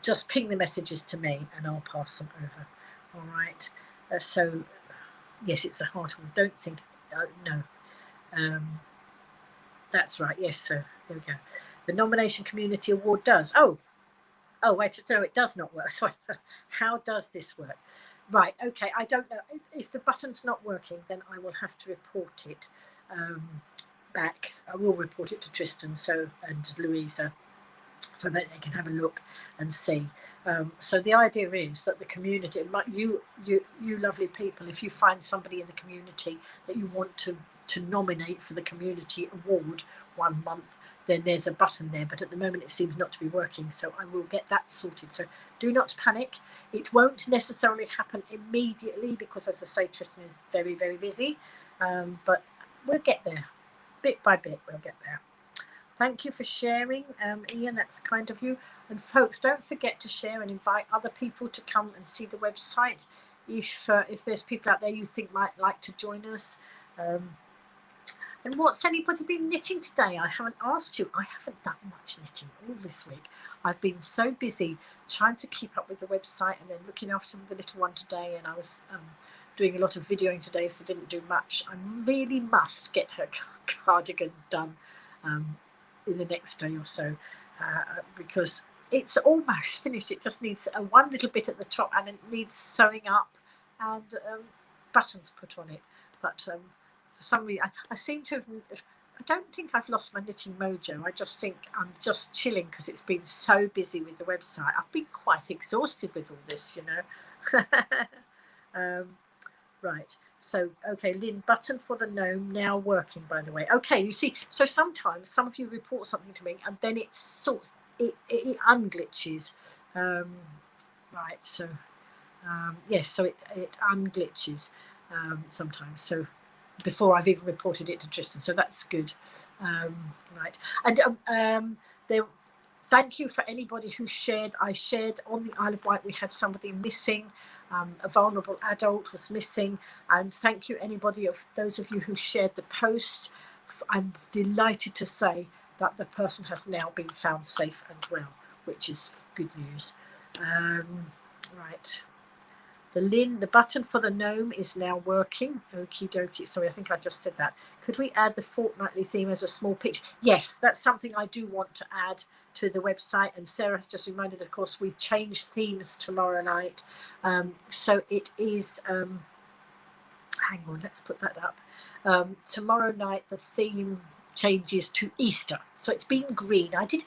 just ping the messages to me and I'll pass them over. All right. So yes, it's a hard one. Don't think, no. That's right. Yes. So there we go. The Nomination Community Award does. Oh, wait. So it does not work. Sorry. How does this work? Right. Okay. I don't know. If the button's not working, then I will have to report it back. I will report it to Tristan and Louisa, so that they can have a look and see. So the idea is that the community, you lovely people, if you find somebody in the community that you want to nominate for the community award 1 month, then there's a button there. But at the moment it seems not to be working, so I will get that sorted. So do not panic. It won't necessarily happen immediately because, as I say, Tristan is very, very busy. But we'll get there. Bit by bit, we'll get there. Thank you for sharing, Ian. That's kind of you. And folks, don't forget to share and invite other people to come and see the website. If there's people out there you think might like to join us, And what's anybody been knitting today? I haven't asked you. I haven't done much knitting all this week. I've been so busy trying to keep up with the website and then looking after the little one today, and I was doing a lot of videoing today, so didn't do much. I really must get her cardigan done in the next day or so, because it's almost finished. It just needs one little bit at the top, and it needs sewing up and buttons put on it. But for some reason, I seem to have, I don't think I've lost my knitting mojo. I just think I'm just chilling because it's been so busy with the website. I've been quite exhausted with all this, you know. Right. So, okay, Lynn, button for the gnome now working, by the way. Okay, you see, so sometimes some of you report something to me and then it sorts, it unglitches. Right, so, yes, so it unglitches sometimes. So before I've even reported it to Tristan, so that's good. Right, and thank you for anybody who shared. I shared on the Isle of Wight, we had somebody missing. A vulnerable adult was missing, and thank you anybody of those of you who shared the post. I'm delighted to say that the person has now been found safe and well, which is good news. Right, the button for the gnome is now working. Okie dokie. Sorry, I think I just said that. Could we add the fortnightly theme as a small picture? Yes, that's something I do want to add to the website, and Sarah has just reminded, of course, we changed themes tomorrow night, so it is hang on, let's put that up. Tomorrow night the theme changes to Easter, so it's been green. I did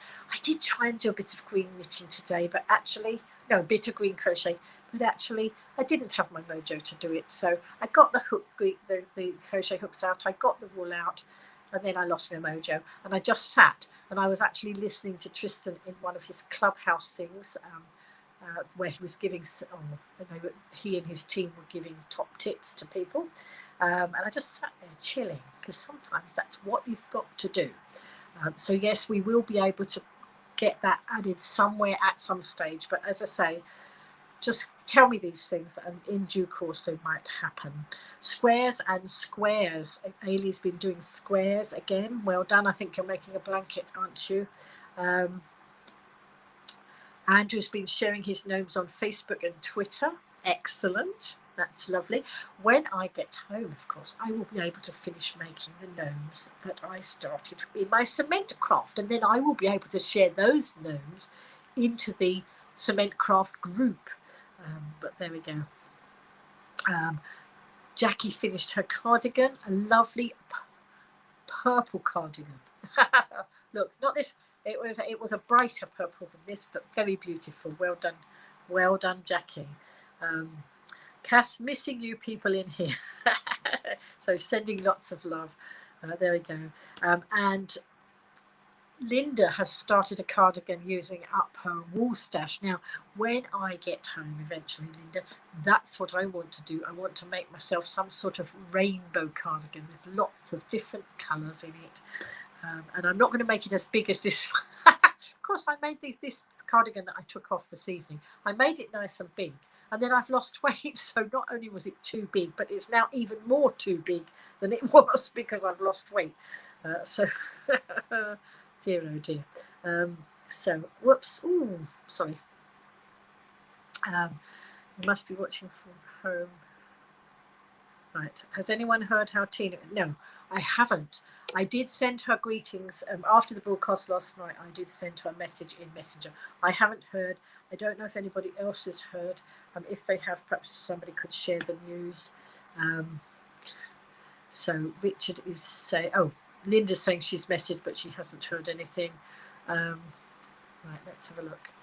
try and do a bit of green knitting today, but actually no, a bit of green crochet, but actually I didn't have my mojo to do it. So I got the hook, the crochet hooks out, I got the wool out, and then I lost my mojo, and I just sat and I was actually listening to Tristan in one of his clubhouse things, where he was giving, he and his team were giving top tips to people, and I just sat there chilling, because sometimes that's what you've got to do. So yes, we will be able to get that added somewhere at some stage, but as I say, just tell me these things and in due course they might happen. Squares and squares. Ailey's been doing squares again. Well done. I think you're making a blanket, aren't you? Andrew's been sharing his gnomes on Facebook and Twitter. Excellent. That's lovely. When I get home, of course, I will be able to finish making the gnomes that I started in my cement craft, and then I will be able to share those gnomes into the cement craft group. But there we go. Jackie finished her cardigan, a lovely purple cardigan. Look, not this. It was a brighter purple than this, but very beautiful. Well done, Jackie. Cass, missing you people in here. So sending lots of love. There we go. And Linda has started a cardigan using up her wool stash. Now, when I get home eventually, Linda, that's what I want to do. I want to make myself some sort of rainbow cardigan with lots of different colours in it. And I'm not going to make it as big as this one. Of course, I made this cardigan that I took off this evening. I made it nice and big. And then I've lost weight. So not only was it too big, but it's now even more too big than it was because I've lost weight. So... Dear, oh dear. So, whoops. Ooh, sorry. You must be watching from home. Right. Has anyone heard how Tina... No, I haven't. I did send her greetings. After the broadcast last night, I did send her a message in Messenger. I haven't heard. I don't know if anybody else has heard. If they have, perhaps somebody could share the news. So, Richard is saying... Oh, Linda's saying she's messaged, but she hasn't heard anything. Right, let's have a look.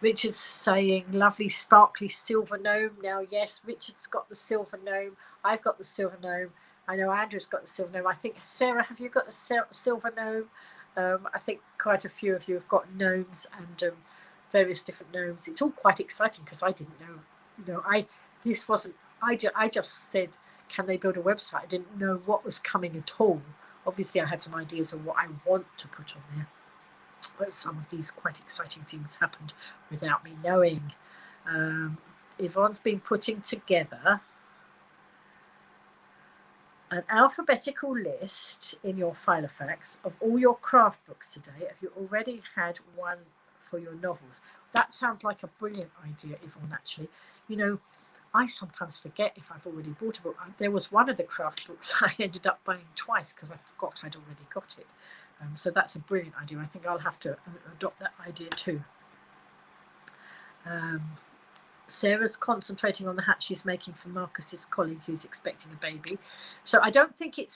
Richard's saying, lovely sparkly silver gnome. Now, yes, Richard's got the silver gnome. I've got the silver gnome. I know Andrew's got the silver gnome. I think, Sarah, have you got the silver gnome? I think quite a few of you have got gnomes and various different gnomes. It's all quite exciting because I didn't know. I just said, can they build a website? I didn't know what was coming at all. Obviously, I had some ideas of what I want to put on there. But some of these quite exciting things happened without me knowing. Yvonne's been putting together an alphabetical list in your Filofax of all your craft books today. Have you already had one for your novels? That sounds like a brilliant idea, Yvonne, actually. You know, I sometimes forget if I've already bought a book. There was one of the craft books I ended up buying twice because I forgot I'd already got it. So that's a brilliant idea. I think I'll have to adopt that idea too. Sarah's concentrating on the hat she's making for Marcus's colleague who's expecting a baby. So I don't think the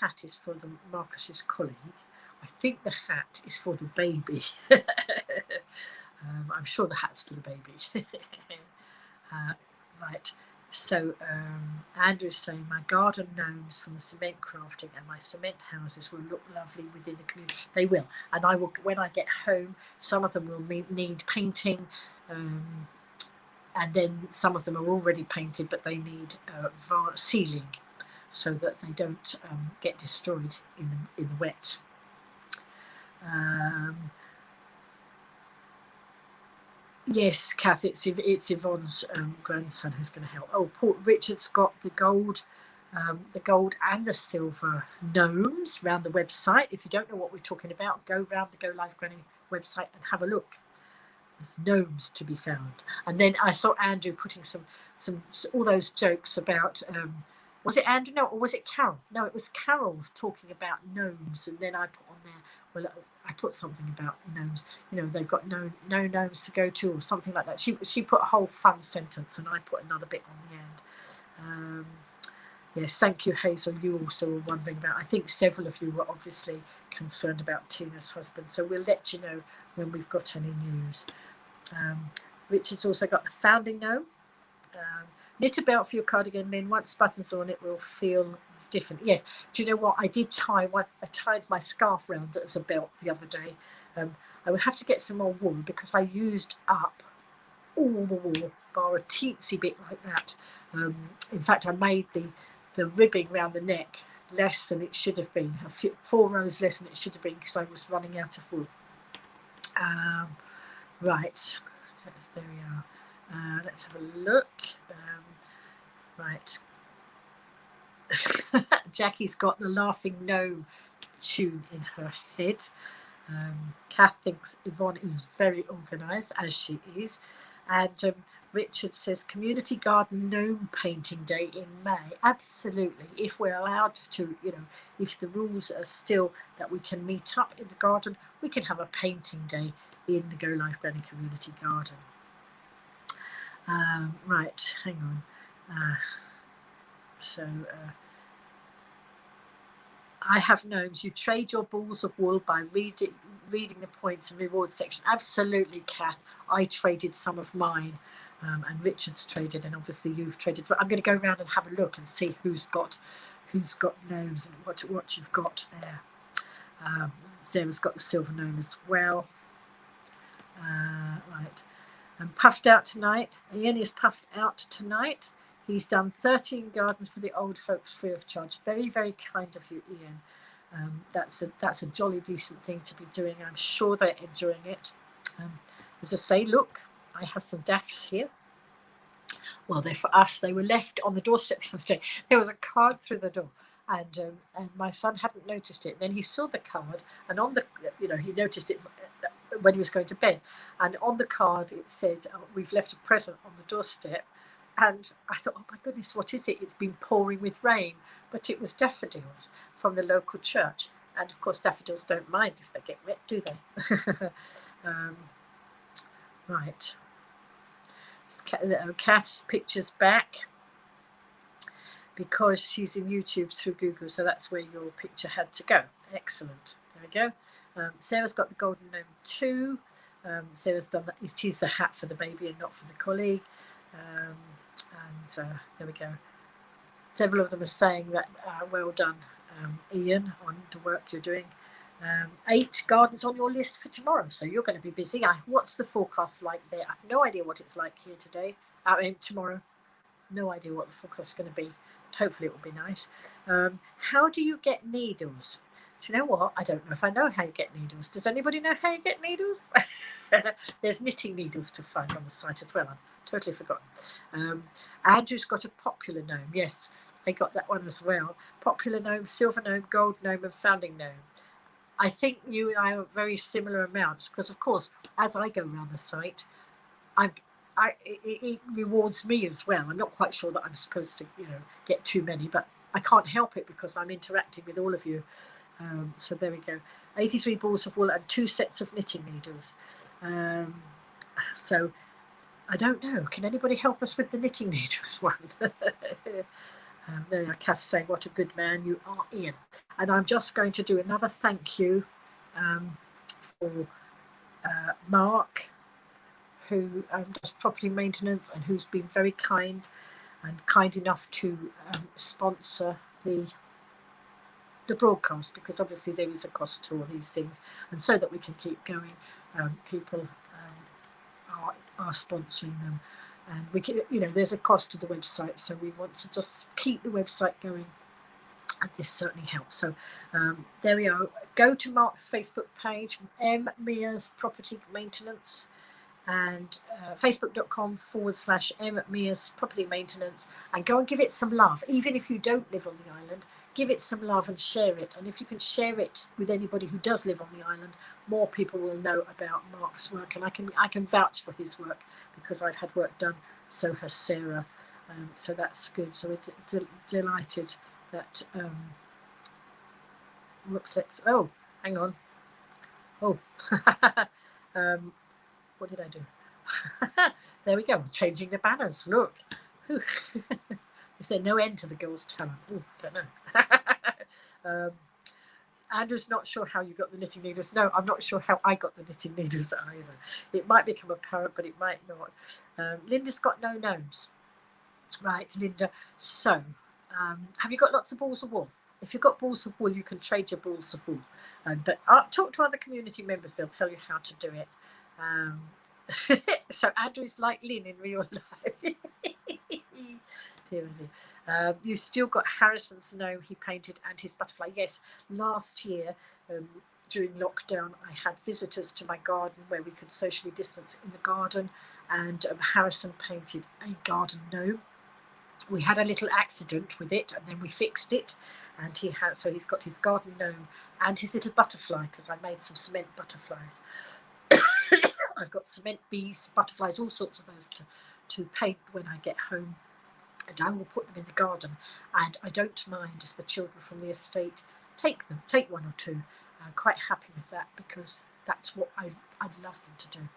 hat is for the Marcus's colleague. I think the hat is for the baby. I'm sure the hat's for the baby. Right. So Andrew's saying my garden gnomes from the cement crafting and my cement houses will look lovely within the community. They will, and I will. When I get home, some of them will need painting, and then some of them are already painted, but they need sealing so that they don't get destroyed in the wet. Yes, Kath, it's Yvonne's grandson who's going to help. Oh, Port Richard's got the gold and the silver gnomes around the website. If you don't know what we're talking about, go around the Go Live Granny website and have a look. There's gnomes to be found. And then I saw Andrew putting some all those jokes about was it Andrew? No, or was it Carol? No, it was Carol was talking about gnomes, and then I put on there. Well, I put something about gnomes. You know, they've got no gnomes to go to, or something like that. She put a whole fun sentence, and I put another bit on the end. Yes, thank you, Hazel. You also were wondering about. I think several of you were obviously concerned about Tina's husband, so we'll let you know when we've got any news. Richard's also got the founding gnome. Knit a belt for your cardigan, Lynn. Once buttons on, it will feel different. Yes. Do you know what? I did tie one. I tied my scarf round as a belt the other day. I would have to get some more wool because I used up all the wool, bar a teensy bit like that. In fact, I made the ribbing around the neck less than it should have been. 4 rows less than it should have been because I was running out of wool. Right. There we are. Let's have a look. Right. Jackie's got the Laughing Gnome tune in her head. Kath thinks Yvonne is very organised, as she is. And Richard says community garden gnome painting day in May. Absolutely. If we're allowed to, you know, if the rules are still that we can meet up in the garden, we can have a painting day in the Go Live Granny community garden. Right, hang on. I have gnomes. You trade your balls of wool by reading the points and rewards section. Absolutely, Kath. I traded some of mine, and Richard's traded, and obviously you've traded. But I'm going to go around and have a look and see who's got gnomes and what you've got there. Sarah's got the silver gnome as well. Right. And puffed out tonight. Ian is puffed out tonight. He's done 13 gardens for the old folks free of charge. Very, very kind of you, Ian. That's a jolly decent thing to be doing. I'm sure they're enjoying it. As I say, look, I have some daffs here. Well, they're for us. They were left on the doorstep the other day. There was a card through the door, and my son hadn't noticed it. Then he saw the card, and on the, he noticed it when he was going to bed, and on the card it said, "We've left a present on the doorstep." And I thought, oh my goodness, what is it? It's been pouring with rain. But it was daffodils from the local church. And of course, daffodils don't mind if they get wet, do they? Right. Kath's picture's back because she's in YouTube through Google. So that's where your picture had to go. Excellent. There we go. Sarah's got the golden gnome too. Sarah's done that. It is a hat for the baby and not for the colleague. And there we go. Several of them are saying that well done, Ian, on the work you're doing. 8 gardens on your list for tomorrow, so you're going to be busy. What's the forecast like there? I have no idea what it's like here today. Tomorrow, no idea what the forecast is going to be. But hopefully it will be nice. How do you get needles? Do you know what? I don't know if I know how you get needles. Does anybody know how you get needles? There's knitting needles to find on the site as well. I've totally forgotten. Andrew's got a popular gnome. Yes, they got that one as well. Popular gnome, silver gnome, gold gnome, and founding gnome. I think you and I are very similar amounts because, of course, as I go around the site, it rewards me as well. I'm not quite sure that I'm supposed to, get too many, but I can't help it because I'm interacting with all of you. So there we go. 83 balls of wool and 2 sets of knitting needles. So I don't know. Can anybody help us with the knitting needles one? There you are, Kath saying, what a good man you are, Ian. And I'm just going to do another thank you for Mark, who does property maintenance and who's been very kind enough to sponsor the broadcast, because obviously there is a cost to all these things, and so that we can keep going, people are sponsoring them, and we can, there's a cost to the website, so we want to just keep the website going, and this certainly helps. So there we are. Go to Mark's Facebook page, M Mears Property Maintenance, and facebook.com/M Mears Property Maintenance, and go and give it some love. Even if you don't live on the island, give it some love and share it. And if you can share it with anybody who does live on the island, more people will know about Mark's work. And I can vouch for his work because I've had work done. So has Sarah. So that's good. So we're delighted that. Oh, hang on. Oh. What did I do? There we go. Changing the banners. Look. Is there no end to the girls' talent? Oh, don't know. Andrew's not sure how you got the knitting needles. No, I'm not sure how I got the knitting needles either. It might become apparent, but it might not. Linda's got no gnomes. Right, Linda. So, have you got lots of balls of wool? If you've got balls of wool, you can trade your balls of wool. But talk to other community members. They'll tell you how to do it. So Andrew's like Lynn in real life. You still got Harrison's gnome he painted and his butterfly. Yes, last year during lockdown I had visitors to my garden where we could socially distance in the garden, and Harrison painted a garden gnome. We had a little accident with it and then we fixed it, and he's got his garden gnome and his little butterfly, because I made some cement butterflies. I've got cement bees, butterflies, all sorts of those to paint when I get home, and I will put them in the garden. And I don't mind if the children from the estate take one or two. I'm quite happy with that, because that's what I'd love them to do,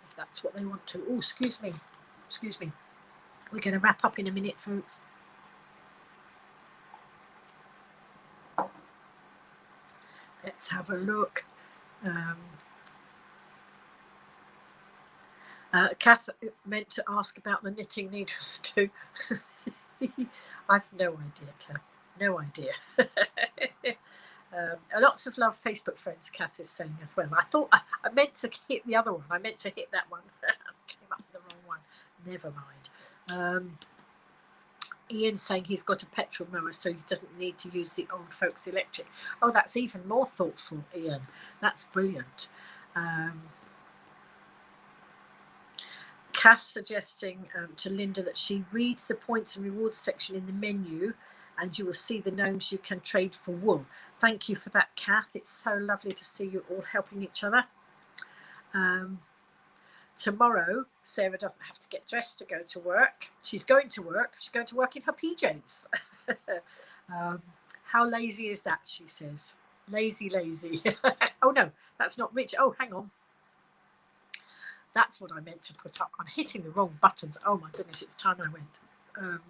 if that's what they want to. Oh, excuse me. We're going to wrap up in a minute, folks. Let's have a look. Kath meant to ask about the knitting needles too. I've no idea, Kath. No idea. Lots of love, Facebook friends, Kath is saying as well. I thought I meant to hit the other one. I meant to hit that one. Came up with the wrong one. Never mind. Ian's saying he's got a petrol mower, so he doesn't need to use the old folks electric. Oh, that's even more thoughtful, Ian. That's brilliant. Cass suggesting to Linda that she reads the points and rewards section in the menu, and you will see the gnomes you can trade for wool. Thank you for that, Kath. It's so lovely to see you all helping each other. Tomorrow, Sarah doesn't have to get dressed to go to work. She's going to work. She's going to work in her PJs. How lazy is that, she says. Lazy. Oh, no, that's not rich. Oh, hang on. That's what I meant to put up. I'm hitting the wrong buttons. Oh, my goodness, it's time I went.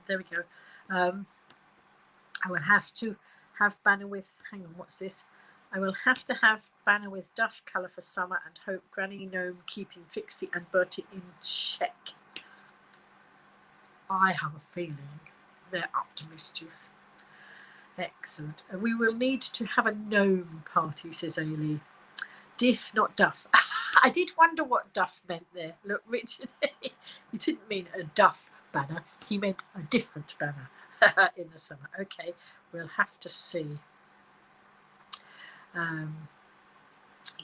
There we go. I will have to have banner with, hang on, what's this? I will have to have banner with duff colour for summer, and hope Granny Gnome keeping Trixie and Bertie in check. I have a feeling they're up to mischief. Excellent. And we will need to have a gnome party, says Ailey. Diff, not duff. I did wonder what duff meant there. Look, Richard, he didn't mean a duff banner. He meant a different banner in the summer. Okay, we'll have to see.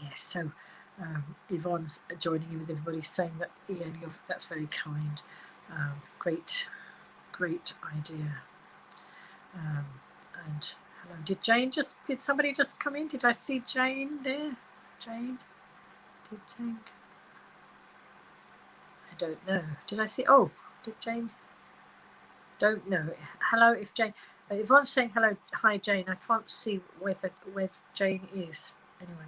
Yes, so Yvonne's joining in with everybody, saying that Ian, that's very kind. Great idea. And hello, did somebody just come in? Did I see Jane there? Jane? Did Jane? I don't know. Did I see? Oh, did Jane? Don't know. Hello, if Jane. Yvonne's saying hello. Hi, Jane. I can't see where Jane is. Anyway,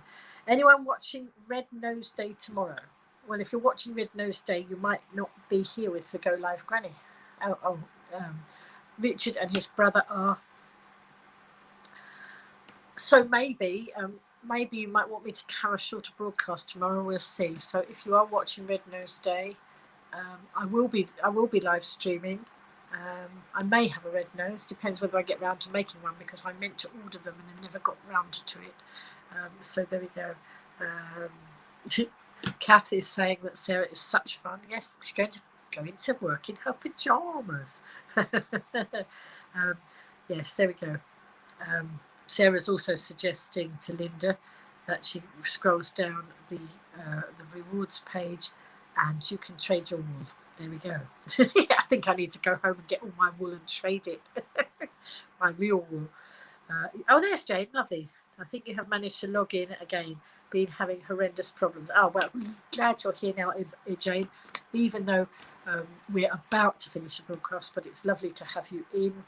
anyone watching Red Nose Day tomorrow? Well, if you're watching Red Nose Day, you might not be here with the Go Live Granny. Richard and his brother are. So maybe you might want me to carry a shorter broadcast tomorrow. We'll see. So if you are watching Red Nose Day, I will be live streaming. I may have a red nose. Depends whether I get round to making one, because I meant to order them and I never got round to it. So there we go. Kath is saying that Sarah is such fun. Yes, she's going to go into work in her pyjamas. Yes, there we go. Sarah's also suggesting to Linda that she scrolls down the rewards page and you can trade your wool. There we go. I think I need to go home and get all my wool and trade it. My real wool. Oh, there's Jane. Lovely. I think you have managed to log in again. Been having horrendous problems. Oh, well, glad you're here now, Jane. Even though we're about to finish the broadcast, but it's lovely to have you in.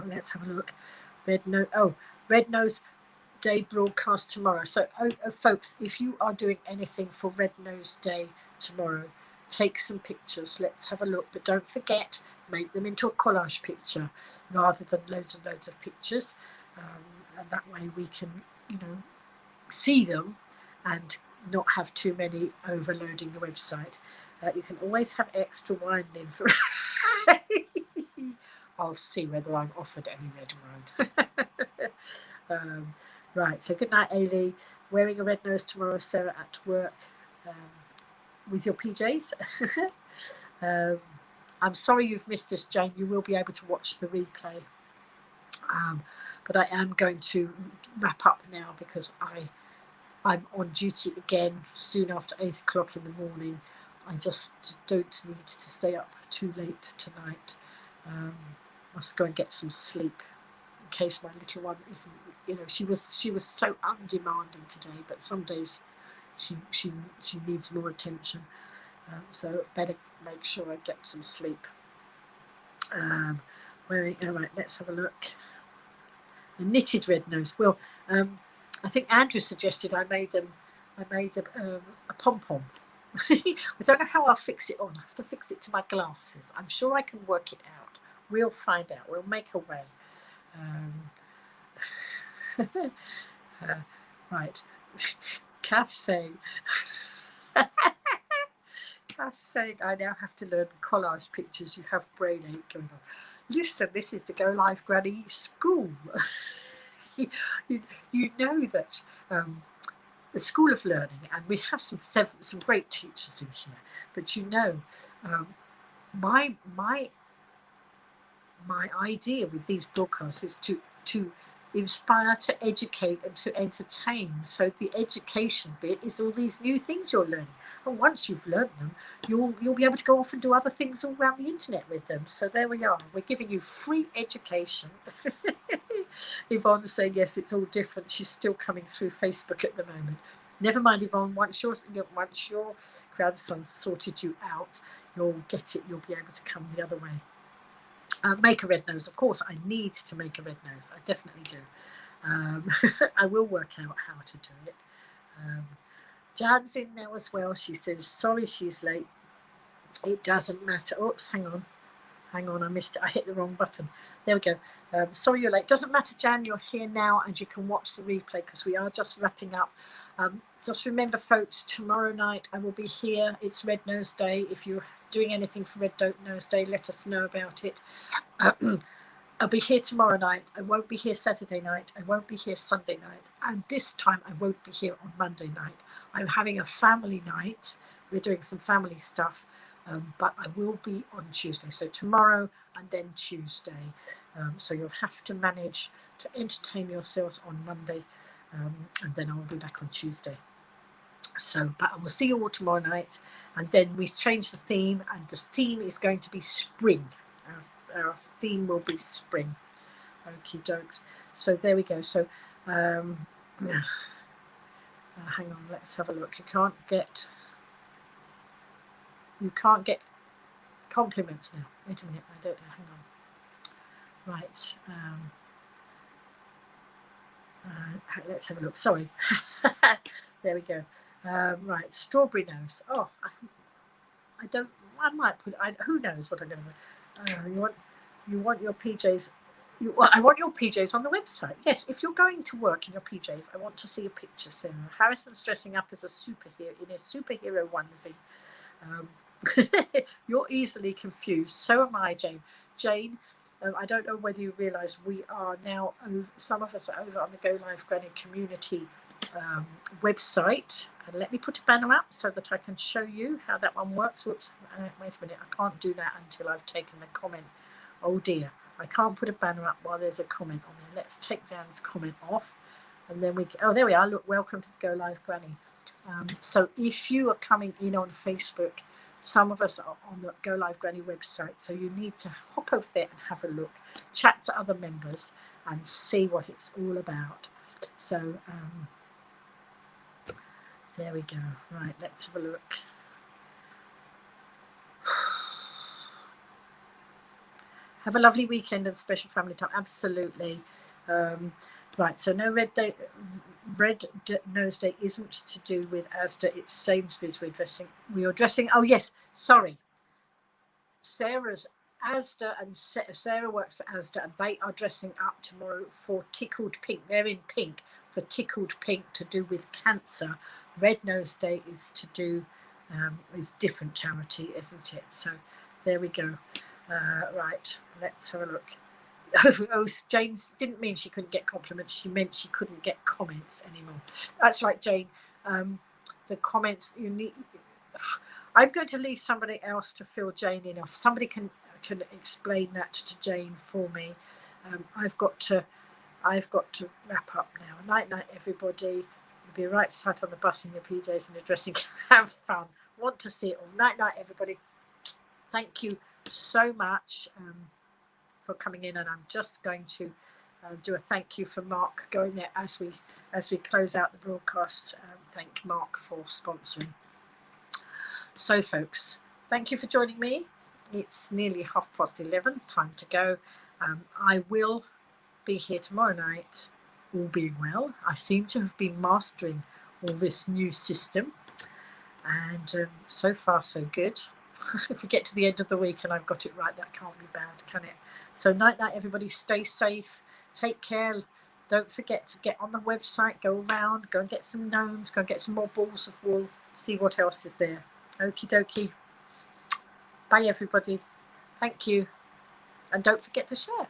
Let's have a look. Red Nose Day broadcast tomorrow. So, folks, if you are doing anything for Red Nose Day tomorrow, take some pictures. Let's have a look. But don't forget, make them into a collage picture rather than loads and loads of pictures. And that way we can, see them and not have too many overloading the website. You can always have extra wine in for. I'll see whether I'm offered any red wine. Right, so good night, Ailey. Wearing a red nose tomorrow, Sarah, at work with your PJs. I'm sorry you've missed this, Jane. You will be able to watch the replay. But I am going to wrap up now because I'm on duty again soon after 8 o'clock in the morning. I just don't need to stay up too late tonight. Must go and get some sleep in case my little one isn't. She was so undemanding today, but some days she needs more attention. So better make sure I get some sleep. All right, let's have a look. A knitted red nose. Well, I think Andrew suggested I made a pom-pom. I don't know how I'll fix it on. I have to fix it to my glasses. I'm sure I can work it out. We'll find out. We'll make a way. Right. Kath's saying I now have to learn collage pictures. You have brain ache going on. Listen, this is the Go Live Granny school. you know that the School of Learning, and we have some great teachers in here, but my idea with these broadcasts is to inspire, to educate, and to entertain. So the education bit is all these new things you're learning, and once you've learned them, you'll be able to go off and do other things all around the internet with them. So there we are. We're giving you free education. Yvonne's saying yes, it's all different. She's still coming through Facebook at the moment. Never mind, Yvonne. Once your grandson's sorted you out, you'll get it. You'll be able to come the other way. Make a red nose. Of course, I need to make a red nose. I definitely do. I will work out how to do it. Jan's in now as well. She says, sorry she's late. It doesn't matter. Oops, hang on. I missed it. I hit the wrong button. There we go. Sorry you're late. Doesn't matter, Jan. You're here now and you can watch the replay because we are just wrapping up. Just remember, folks, tomorrow night I will be here. It's Red Nose Day. If you're doing anything for Red Nose Day, let us know about it. I'll be here tomorrow night. I won't be here Saturday night. I won't be here Sunday night. And this time I won't be here on Monday night. I'm having a family night. We're doing some family stuff. But I will be on Tuesday. So tomorrow and then Tuesday. So you'll have to manage to entertain yourselves on Monday. And then I will be back on Tuesday. So, but I will see you all tomorrow night. And then we change the theme. And the theme is going to be spring. our theme will be spring. Okie dokes. So there we go. So hang on, let's have a look. You can't get compliments now. Wait a minute, I don't know. Hang on. Right. Let's have a look. Sorry. There we go. Right, strawberry nose. Oh, I don't. I might put. Who knows what I'm going to. You want your PJs. I want your PJs on the website. Yes, if you're going to work in your PJs, I want to see a picture, Sarah. Harrison's dressing up as a superhero in a superhero onesie. You're easily confused. So am I, Jane. Jane, I don't know whether you realise we are now, some of us are over on the Go Live Granny community website. And let me put a banner up so that I can show you how that one works. Whoops, wait a minute. I can't do that until I've taken the comment. Oh dear, I can't put a banner up while there's a comment on there. Let's take Dan's comment off. And then there we are. Look, welcome to the Go Live Granny. So if you are coming in on Facebook, some of us are on the Go Live Granny website, so you need to hop over there and have a look, chat to other members and see what it's all about. So there we go. Right, let's have a look. Have a lovely weekend and special family time. Absolutely. Right, so no Red Nose Day isn't to do with Asda. It's Sainsbury's we are dressing. Oh yes, sorry. Sarah's Asda, and Sarah works for Asda, and they are dressing up tomorrow for Tickled Pink. They're in pink for Tickled Pink to do with cancer. Red Nose Day is to do is different charity, isn't it? So there we go. Right, let's have a look. Oh, Jane didn't mean she couldn't get compliments. She meant she couldn't get comments anymore. That's right, Jane. The comments you need. I'm going to leave somebody else to fill Jane in off. Somebody can explain that to Jane for me. I've got to wrap up now. Night, everybody. You'll be right sat on the bus in your PJs and your dressing. Have fun. Want to see it all. Night, everybody. Thank you so much for coming in, and I'm just going to do a thank you for Mark going there as we close out the broadcast. Thank Mark for sponsoring. So folks, thank you for joining me. It's nearly 11:30, time to go. I will be here tomorrow night, all being well. I seem to have been mastering all this new system, and so far so good. If we get to the end of the week and I've got it right, that can't be bad, can it? So night, everybody. Stay safe. Take care. Don't forget to get on the website, go around, go and get some gnomes, go and get some more balls of wool, see what else is there. Okie dokie. Bye, everybody. Thank you. And don't forget to share.